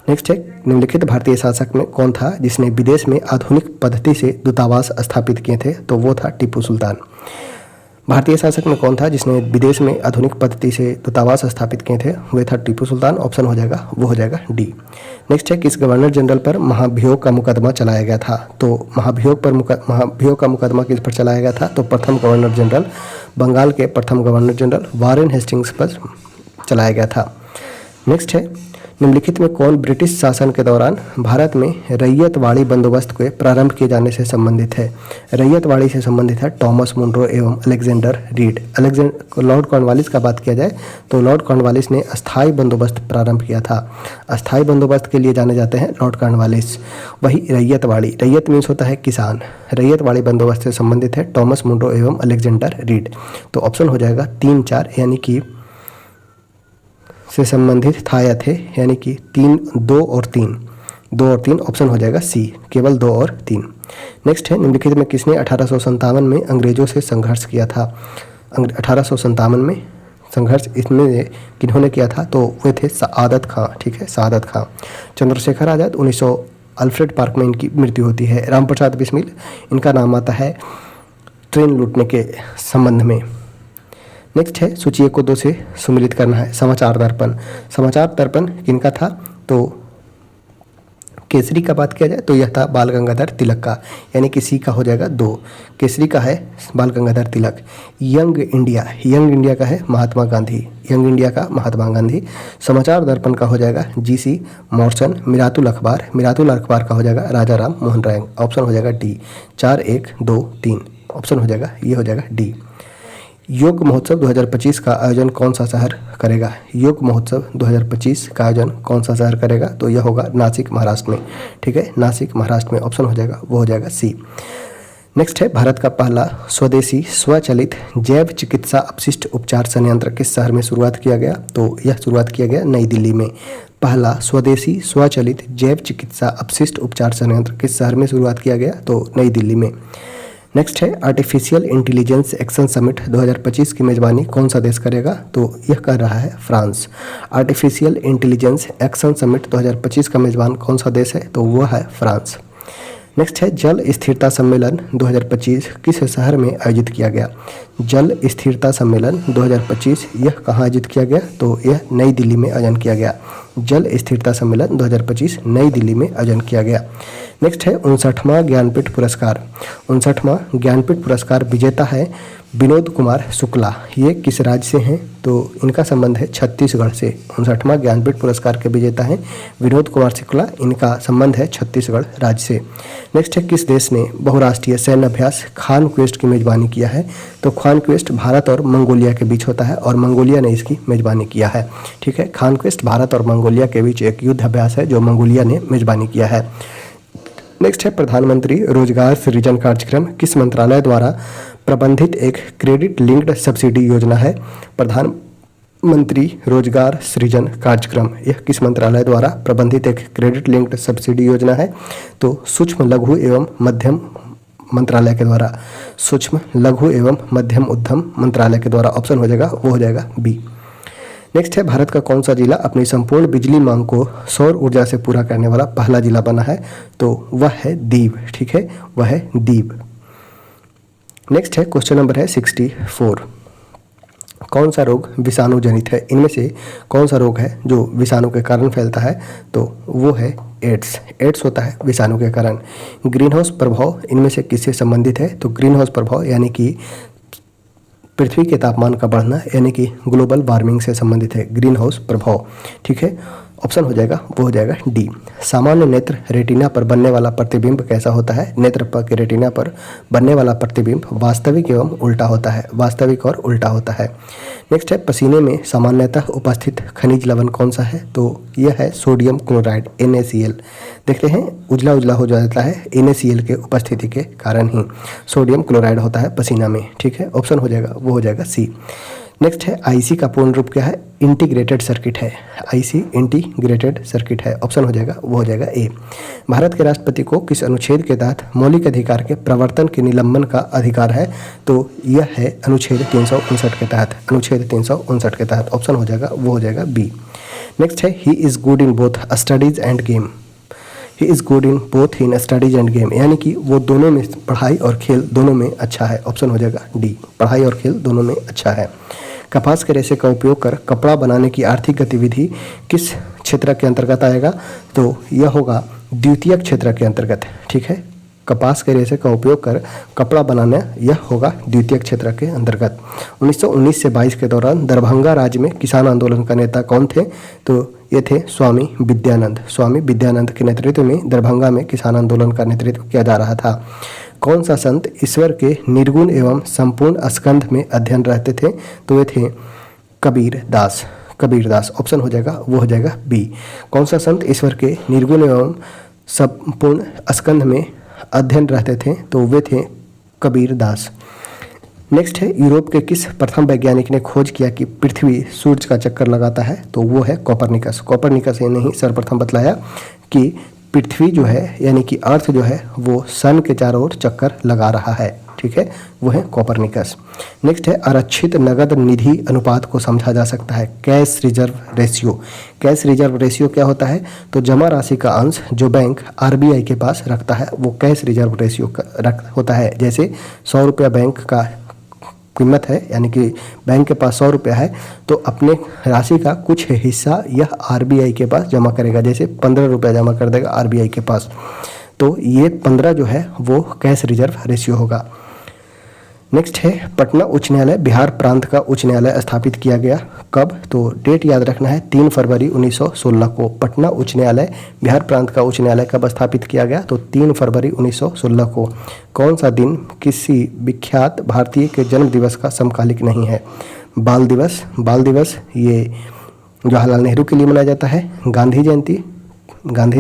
नेक्स्ट है, निम्नलिखित भारतीय शासक में कौन था जिसने विदेश में आधुनिक पद्धति से दूतावास स्थापित किए थे? तो वो था टीपू सुल्तान। भारतीय शासक में कौन था जिसने विदेश में आधुनिक पद्धति से दूतावास स्थापित किए थे? वह था टीपू सुल्तान। ऑप्शन हो जाएगा, वो हो जाएगा डी। नेक्स्ट है, किस गवर्नर जनरल पर महाभियोग का मुकदमा चलाया गया था? तो महाभियोग का मुकदमा किस पर चलाया गया था? तो प्रथम गवर्नर जनरल, बंगाल के प्रथम गवर्नर जनरल वारेन हेस्टिंग्स पर चलाया गया था। नेक्स्ट है, निम्नलिखित में कौन ब्रिटिश शासन के दौरान भारत में रैयतवाड़ी बंदोबस्त के प्रारंभ किए जाने से संबंधित है? रैयतवाड़ी से संबंधित है टॉमस मुनरो एवं अलेक्जेंडर रीड। लॉर्ड कॉर्नवालिस का बात किया जाए तो लॉर्ड कॉर्नवालिस ने अस्थायी बंदोबस्त प्रारंभ किया था। अस्थायी बंदोबस्त के लिए जाने जाते हैं लॉर्ड कॉर्नवालिस। वही रैयतवाड़ी, रैयत मीन्स होता है किसान, रैयतवाड़ी बंदोबस्त से संबंधित है टॉमस मुनरो एवं अलेक्जेंडर रीड। तो ऑप्शन हो जाएगा 3, 4 यानी कि से संबंधित था या थे, यानी कि 3, 2 और 3 ऑप्शन हो जाएगा सी, केवल 2 और 3। नेक्स्ट है, निम्नलिखित में किसने 1857 में अंग्रेजों से संघर्ष किया था? 1857 में संघर्ष इसमें किन्होंने किया था? तो वे थे सआदत खां। ठीक है, सआदत खां। चंद्रशेखर आज़ाद 1900 अल्फ्रेड पार्क में इनकी मृत्यु होती है। रामप्रसाद बिस्मिल, इनका नाम आता है ट्रेन लूटने के संबंध में। नेक्स्ट है, सूची 1 को 2 से सुमिलित करना है। समाचार दर्पण, समाचार दर्पण किनका था? तो केसरी का बात किया जाए तो यह था बाल गंगाधर तिलक का, यानी कि सी का हो जाएगा 2। केसरी का है बाल गंगाधर तिलक। यंग इंडिया का है महात्मा गांधी, यंग इंडिया का महात्मा गांधी। समाचार दर्पण का हो जाएगा जीसी मॉर्सन। मिरातुल अखबार का हो जाएगा राजा राम मोहन राय। ऑप्शन हो जाएगा डी। 4 1 2 3 ऑप्शन हो जाएगा, ये हो जाएगा डी। योग महोत्सव 2025 का आयोजन कौन सा शहर करेगा? योग महोत्सव 2025 का आयोजन कौन सा शहर करेगा? तो यह होगा नासिक महाराष्ट्र में। ठीक है, नासिक महाराष्ट्र में ऑप्शन हो जाएगा, वो हो जाएगा सी। नेक्स्ट है भारत का पहला स्वदेशी स्वचालित जैव चिकित्सा अपशिष्ट उपचार संयंत्र किस शहर में शुरुआत किया गया? तो यह शुरुआत किया गया नई दिल्ली में। पहला स्वदेशी स्वचालित जैव चिकित्सा अपशिष्ट उपचार संयंत्र किस शहर में शुरुआत किया गया? तो नई दिल्ली में। नेक्स्ट है आर्टिफिशियल इंटेलिजेंस एक्शन समिट 2025 की मेजबानी कौन सा देश करेगा? तो यह कर रहा है France. Artificial intelligence action summit 2025 का मेजबान कौन सा देश है? तो वह है फ्रांस। नेक्स्ट है जल स्थिरता सम्मेलन 2025 किस शहर में आयोजित किया गया? जल स्थिरता सम्मेलन 2025 यह कहाँ आयोजित किया गया? तो यह नई दिल्ली में आयोजन किया गया। जल स्थिरता सम्मेलन 2025 नई दिल्ली में आयोजन किया गया। नेक्स्ट है 59वां ज्ञानपीठ पुरस्कार। 59वां ज्ञानपीठ पुरस्कार विजेता है विनोद कुमार शुक्ला। ये किस राज्य से हैं? तो इनका संबंध है छत्तीसगढ़ से। 59वां ज्ञानपीठ पुरस्कार के विजेता हैं विनोद कुमार शुक्ला, इनका संबंध है छत्तीसगढ़ राज्य से। नेक्स्ट है किस देश ने बहुराष्ट्रीय सैन्य अभ्यास खान क्वेस्ट की मेजबानी किया है? तो खान क्वेस्ट भारत और मंगोलिया के बीच होता है और मंगोलिया ने इसकी मेजबानी किया है। ठीक है, खान क्वेस्ट भारत और मंगोलिया के बीच एक युद्ध अभ्यास है जो मंगोलिया ने मेजबानी किया है। नेक्स्ट है प्रधानमंत्री रोजगार सृजन कार्यक्रम किस मंत्रालय द्वारा प्रबंधित एक क्रेडिट लिंक्ड सब्सिडी योजना है? प्रधानमंत्री रोजगार सृजन कार्यक्रम यह किस मंत्रालय द्वारा प्रबंधित एक क्रेडिट लिंक्ड सब्सिडी योजना है? तो सूक्ष्म लघु एवं मध्यम मंत्रालय के द्वारा, सूक्ष्म लघु एवं मध्यम उद्यम मंत्रालय के द्वारा। ऑप्शन हो जाएगा, वो हो जाएगा बी। नेक्स्ट है भारत का कौन सा जिला अपनी संपूर्ण बिजली मांग को सौर ऊर्जा से पूरा करने वाला पहला जिला बना है? तो वह है दीव। ठीक है, वह है दीव। नेक्स्ट है क्वेश्चन नंबर है 64। कौन सा रोग विषाणु जनित है? इनमें से कौन सा रोग है जो विषाणु के कारण फैलता है? तो वो है एड्स। एड्स होता है विषाणु के कारण। ग्रीन हाउस प्रभाव इनमें से किससे संबंधित है? तो ग्रीन हाउस प्रभाव यानी कि पृथ्वी के तापमान का बढ़ना, यानी कि ग्लोबल वार्मिंग से संबंधित है ग्रीन हाउस प्रभाव। ठीक है, ऑप्शन हो जाएगा, वो हो जाएगा डी। सामान्य नेत्र रेटिना पर बनने वाला प्रतिबिंब कैसा होता है? नेत्र के रेटिना पर बनने वाला प्रतिबिंब वास्तविक एवं उल्टा होता है, वास्तविक और उल्टा होता है। नेक्स्ट है पसीने में सामान्यतः उपस्थित खनिज लवण कौन सा है? तो यह है सोडियम क्लोराइड NaCl। देखते हैं उजला उजला हो जाता है NaCl के उपस्थिति के कारण ही सोडियम क्लोराइड होता है पसीना में। ठीक है, ऑप्शन हो जाएगा, वो हो जाएगा सी। नेक्स्ट है आईसी का पूर्ण रूप क्या है? इंटीग्रेटेड सर्किट है। आईसी इंटीग्रेटेड सर्किट है। ऑप्शन हो जाएगा, वो हो जाएगा ए। भारत के राष्ट्रपति को किस अनुच्छेद के तहत मौलिक अधिकार के प्रवर्तन के निलंबन का अधिकार है? तो यह है अनुच्छेद 359 के तहत, अनुच्छेद 359 के तहत। ऑप्शन हो जाएगा, वो हो जाएगा बी। नेक्स्ट है he is good in both studies end game. He is good in both in studies end game, यानी कि वो दोनों में, पढ़ाई और खेल दोनों में अच्छा है। ऑप्शन हो जाएगा डी, पढ़ाई और खेल दोनों में अच्छा है। कपास के रेशे का उपयोग कर कपड़ा बनाने की आर्थिक गतिविधि किस क्षेत्र के अंतर्गत आएगा? तो यह होगा द्वितीयक क्षेत्र के अंतर्गत। ठीक है, कपास के रेशे का उपयोग कर कपड़ा बनाना यह होगा द्वितीयक क्षेत्र के अंतर्गत। 1919 से 22 के दौरान दरभंगा राज्य में किसान आंदोलन का नेता कौन थे? तो ये थे स्वामी विद्यानंद। स्वामी विद्यानंद के नेतृत्व में दरभंगा में किसान आंदोलन का नेतृत्व किया जा रहा था। कौन सा संत ईश्वर के निर्गुण एवं संपूर्ण स्कंध में अध्ययन रहते थे? तो ये थे कबीरदास। कबीरदास, ऑप्शन हो जाएगा, वो हो जाएगा बी। कौन सा संत ईश्वर के निर्गुण एवं संपूर्ण स्कंध में अध्ययन रहते थे? तो वे थे कबीरदास। नेक्स्ट है यूरोप के किस प्रथम वैज्ञानिक ने खोज किया कि पृथ्वी सूर्य का चक्कर लगाता है? तो वो है कोपरनिकस। कोपरनिकस ने ही सर्वप्रथम बतलाया कि पृथ्वी जो है, यानी कि अर्थ जो है, वो सन के चारों ओर चक्कर लगा रहा है। ठीक है, वो है कोपरनिकस। नेक्स्ट है आरक्षित नगद निधि अनुपात को समझा जा सकता है cash reserve ratio. Cash reserve ratio क्या होता है? तो जमा राशि का अंश जो बैंक RBI के पास रखता है वो कैश रिजर्व रेशियो होता है। जैसे 100 रुपया बैंक का कीमत है, यानी कि बैंक के पास 100 रुपया है, तो अपने राशि का कुछ हिस्सा यह आरबीआई के पास जमा करेगा। जैसे 15 रुपया जमा कर देगा आरबीआई के पास, तो ये 15 जो है वो कैश रिजर्व रेशियो होगा। नेक्स्ट है पटना उच्च न्यायालय बिहार प्रांत का उच्च न्यायालय स्थापित किया गया कब? तो डेट याद रखना है 3 फरवरी 1916 को। पटना उच्च न्यायालय बिहार प्रांत का उच्च न्यायालय कब स्थापित किया गया? तो 3 फरवरी 1916 को। कौन सा दिन किसी विख्यात भारतीय के जन्म दिवस का समकालिक नहीं है? बाल दिवस। बाल दिवस ये जवाहरलाल नेहरू के लिए मनाया जाता है। गांधी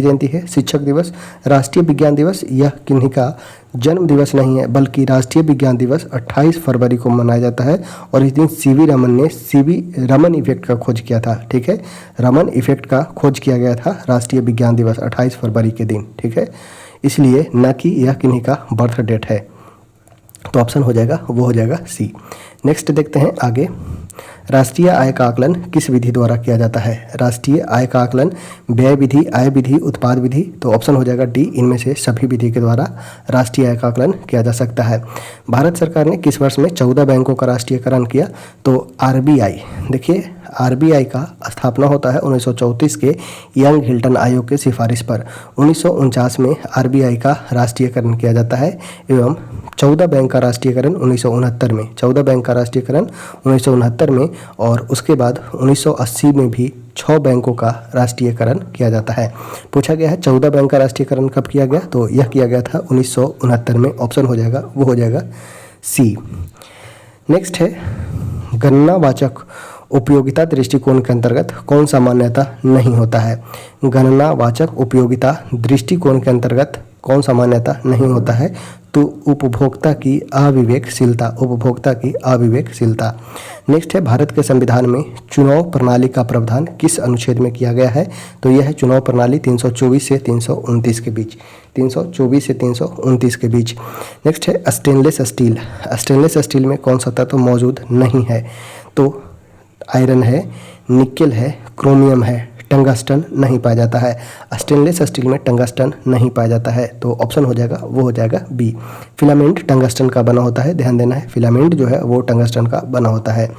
जयंती है। शिक्षक दिवस, राष्ट्रीय विज्ञान दिवस, यह किन्हीं का जन्म दिवस नहीं है, बल्कि राष्ट्रीय विज्ञान दिवस 28 फरवरी को मनाया जाता है। और इस दिन सीवी रमन ने रमन इफेक्ट का खोज किया था। ठीक है, रमन इफेक्ट का खोज किया गया था राष्ट्रीय विज्ञान दिवस 28 फरवरी के दिन। ठीक है, इसलिए न कि यह किन्हीं का बर्थ डेट है। तो ऑप्शन हो जाएगा, वो हो जाएगा सी। नेक्स्ट देखते हैं आगे, राष्ट्रीय आय का आकलन किस विधि द्वारा किया जाता है? राष्ट्रीय आय का आकलन व्यय विधि, आय विधि, उत्पाद विधि। तो ऑप्शन हो जाएगा डी, इनमें से सभी विधि के द्वारा राष्ट्रीय आय का आकलन किया जा सकता है। भारत सरकार ने किस वर्ष में 14 बैंकों का राष्ट्रीयकरण किया? तो आरबीआई, देखिए आरबीआई का स्थापना होता है 1934 के यंग हिल्टन आयोग के सिफारिश पर। 1949 में आरबीआई का राष्ट्रीयकरण किया जाता है एवं 14 बैंक का राष्ट्रीयकरण 1969 में, 14 बैंक का राष्ट्रीयकरण 1969 में, और उसके बाद 1980 में भी 6 बैंकों का राष्ट्रीयकरण किया जाता है। पूछा गया है 14 बैंक का राष्ट्रीयकरण कब किया गया? तो यह किया गया था 1969 में। ऑप्शन हो जाएगा, वो हो जाएगा सी। नेक्स्ट है गणनावाचक उपयोगिता दृष्टिकोण के अंतर्गत कौन सा मान्यता नहीं होता है? गणनावाचक उपयोगिता दृष्टिकोण के अंतर्गत कौन सा मान्यता नहीं होता है? तो उपभोक्ता की अविवेकशीलता, उपभोक्ता की अविवेकशीलता। नेक्स्ट है भारत के संविधान में चुनाव प्रणाली का प्रावधान किस अनुच्छेद में किया गया है? तो यह है चुनाव प्रणाली 324 से 329 के बीच, 324 से 329 के बीच। नेक्स्ट है स्टेनलेस स्टील, स्टेनलेस स्टील में कौन सा तत्व मौजूद नहीं है? तो आयरन है, निकेल है, क्रोमियम है, टंगस्टन नहीं पाया जाता है। स्टेनलेस स्टील में टंगस्टन नहीं पाया जाता है, तो ऑप्शन हो जाएगा, वो हो जाएगा बी। फिलामेंट टंगस्टन का बना होता है, ध्यान देना है, फिलामेंट जो है वो टंगस्टन का बना होता है।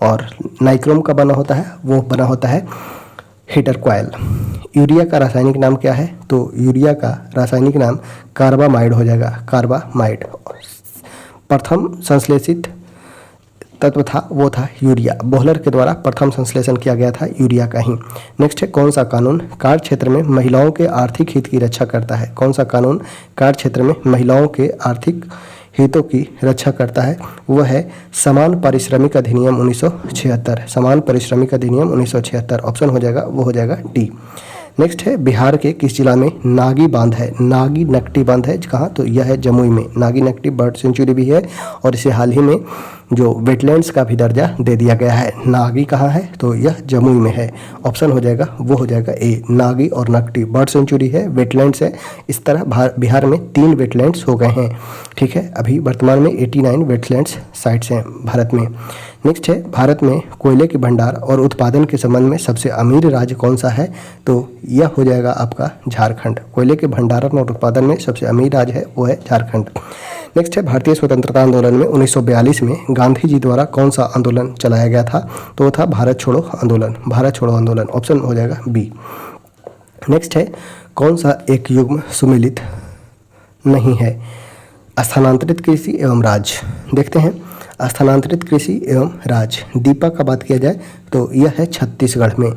और नाइक्रोम का बना होता है, वो बना होता है हीटर कॉयल। यूरिया का रासायनिक नाम क्या है? तो यूरिया का रासायनिक नाम कार्बामाइड हो जाएगा, कार्बामाइड। प्रथम संश्लेषित तत्व था वो था यूरिया, बोहलर के द्वारा प्रथम संश्लेषण किया गया था यूरिया का ही। नेक्स्ट है कौन सा कानून कार्य क्षेत्र में महिलाओं के आर्थिक हित की रक्षा करता है? कौन सा कानून कार्य क्षेत्र में महिलाओं के आर्थिक हितों की रक्षा करता है? वह है समान पारिश्रमिक अधिनियम 1976, समान पारिश्रमिक अधिनियम 1976। ऑप्शन हो जाएगा, वो हो जाएगा डी। नेक्स्ट है बिहार के किस जिला में नागी बांध है? नागी नकटी बांध है कहाँ? तो यह है जमुई में। नागी नकटी बर्ड सेंचुरी भी है और इसे हाल ही में जो वेटलैंड्स का भी दर्जा दे दिया गया है। नागी कहाँ है? तो यह जमुई में है। ऑप्शन हो जाएगा, वो हो जाएगा ए। नागी और नकटी बर्ड सेंचुरी है, वेटलैंड्स है। इस तरह बिहार में 3 वेटलैंड्स हो गए हैं। ठीक है, अभी वर्तमान में 89 वेटलैंड्स साइट्स हैं भारत में। नेक्स्ट है भारत में कोयले के भंडार और उत्पादन के संबंध में सबसे अमीर राज्य कौन सा है? तो यह हो जाएगा आपका झारखंड। कोयले के भंडारण और उत्पादन में सबसे अमीर राज्य है वो है झारखंड। नेक्स्ट है भारतीय स्वतंत्रता आंदोलन में 1942 में गांधी जी द्वारा कौन सा आंदोलन चलाया गया था? तो वो था भारत छोड़ो आंदोलन, भारत छोड़ो आंदोलन। ऑप्शन हो जाएगा बी। नेक्स्ट है कौन सा एक युग्म सुमेलित नहीं है? स्थानांतरित कृषि एवं राज। देखते हैं स्थानांतरित कृषि एवं राज। दीपा का बात किया जाए तो यह है छत्तीसगढ़ में,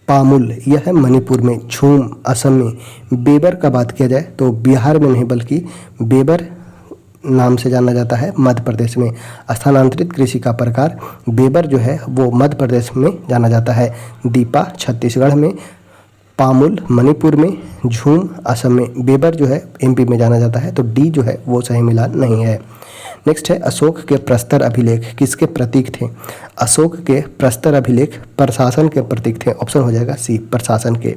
पामुल यह है मणिपुर में, झूम असम में। बेबर का बात किया जाए तो बिहार में नहीं बल्कि बेबर नाम से जाना जाता है मध्य प्रदेश में। स्थानांतरित कृषि का प्रकार बेबर जो है वो मध्य प्रदेश में जाना जाता है। दीपा छत्तीसगढ़ में, पामुल मणिपुर में, झूम असम में। बेबर जो है एमपी में जाना जाता है, तो डी जो है वो सही मिलान नहीं है। नेक्स्ट है अशोक के प्रस्तर अभिलेख किसके प्रतीक थे? अशोक के प्रस्तर अभिलेख प्रशासन के प्रतीक थे। ऑप्शन हो जाएगा सी, प्रशासन के।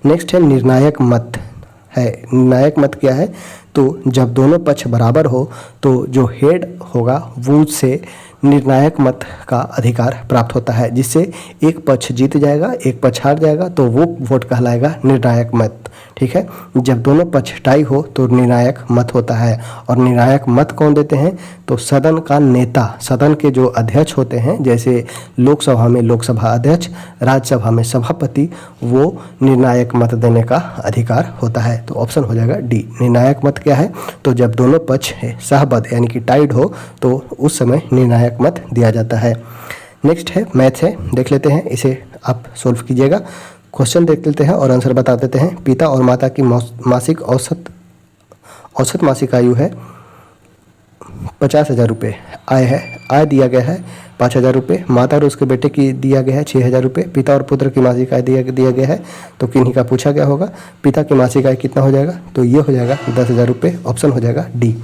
नेक्स्ट है निर्णायक मत है। निर्णायक मत क्या है? तो जब दोनों पक्ष बराबर हो तो जो हेड होगा वो से निर्णायक मत का अधिकार प्राप्त होता है, जिससे एक पक्ष जीत जाएगा एक पक्ष हार जाएगा तो वो वोट कहलाएगा निर्णायक मत। ठीक है, जब दोनों पक्ष टाई हो तो निर्णायक मत होता है। और निर्णायक मत कौन देते हैं? तो सदन का नेता, सदन के जो अध्यक्ष होते हैं, जैसे लोकसभा में लोकसभा अध्यक्ष, राज्यसभा में सभापति, वो निर्णायक मत देने का अधिकार होता है। तो ऑप्शन हो जाएगा डी। निर्णायक मत क्या है? तो जब दोनों पक्ष सहबद्ध यानी कि टाइड हो तो उस समय निर्णायक मत दिया जाता है। नेक्स्ट है मैथ है, देख लेते हैं, इसे आप सोल्व कीजिएगा। क्वेश्चन देख लेते हैं और आंसर बता देते हैं। पिता और माता की मासिक औसत मासिक आयु है 50,000 रुपये। आय है, आय दिया गया है 5,000 रुपये। माता और उसके बेटे की दिया गया है 6,000 रुपये। पिता और पुत्र की मासिक आय दिया गया है, तो किन्हीं का पूछा गया होगा। पिता की मासिक आय कितना हो जाएगा? तो ये हो जाएगा 10,000 रुपये। ऑप्शन हो जाएगा डी।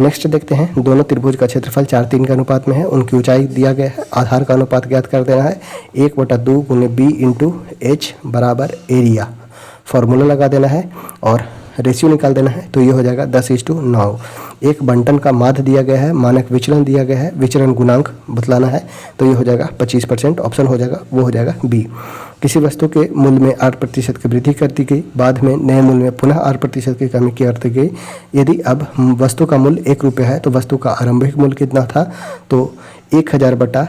नेक्स्ट देखते हैं, दोनों त्रिभुज का क्षेत्रफल 4:3 के अनुपात में है। उनकी ऊंचाई दिया गया है। आधार का अनुपात ज्ञात कर देना है। 1/2 × b × h बराबर एरिया, फॉर्मूला लगा देना है और रेशियो निकाल देना है। तो ये हो जाएगा 10:9। एक बंटन का माध्य दिया गया है, मानक विचलन दिया गया है, विचलन गुणांक बतलाना है। तो ये हो जाएगा 25%। ऑप्शन हो जाएगा, वो हो जाएगा बी। किसी वस्तु के मूल्य में 8% की वृद्धि कर दी गई, बाद में नए मूल्य में पुनः 8% की कमी कर दी गई। यदि अब वस्तु का मूल्य 1 रुपये है तो वस्तु का आरंभिक मूल्य कितना था? तो 10,000 बटा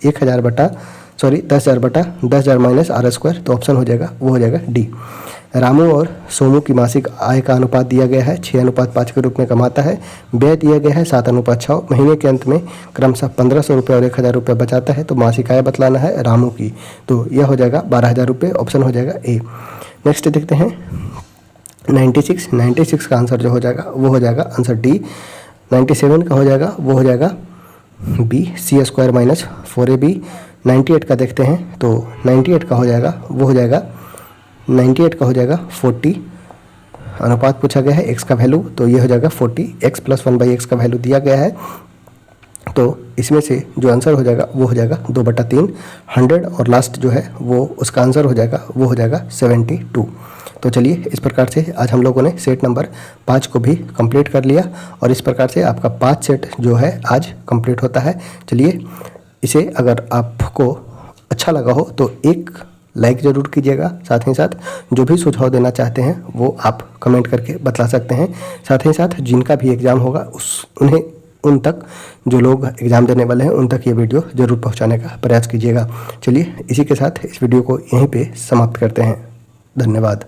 10,000 बटा 10,000 माइनस R²। तो ऑप्शन हो जाएगा, वो हो जाएगा डी। रामू और सोमू की मासिक आय का अनुपात दिया गया है 6:5 के रूप में कमाता है। व्यय दिया गया है 7:6। महीने के अंत में क्रमशः 1,500 रुपये और 1,000 रुपये बचाता है। तो मासिक आय बतलाना है रामू की। तो यह हो जाएगा 12,000 रुपये। ऑप्शन हो जाएगा ए। नेक्स्ट देखते हैं 96 का आंसर जो हो जाएगा वो हो जाएगा आंसर डी। 97 का हो जाएगा वो हो जाएगा बी, C² - 4AB। 98 का देखते हैं, तो 98 का हो जाएगा वो हो जाएगा 40। अनुपात पूछा गया है x का वैल्यू, तो ये हो जाएगा 40। x + 1/x का वैल्यू दिया गया है, तो इसमें से जो आंसर हो जाएगा वो हो जाएगा 2/3। 100 और लास्ट जो है वो उसका आंसर हो जाएगा वो हो जाएगा 72। तो चलिए, इस प्रकार से आज हम लोगों ने सेट नंबर 5 को भी कंप्लीट कर लिया और इस प्रकार से आपका 5 सेट जो है आज कंप्लीट होता है। चलिए, इसे अगर आपको अच्छा लगा हो तो एक लाइक ज़रूर कीजिएगा। साथ ही साथ जो भी सुझाव देना चाहते हैं वो आप कमेंट करके बता सकते हैं। साथ ही साथ जिनका भी एग्ज़ाम होगा उन तक, जो लोग एग्ज़ाम देने वाले हैं उन तक ये वीडियो ज़रूर पहुंचाने का प्रयास कीजिएगा। चलिए, इसी के साथ इस वीडियो को यहीं पे समाप्त करते हैं। धन्यवाद।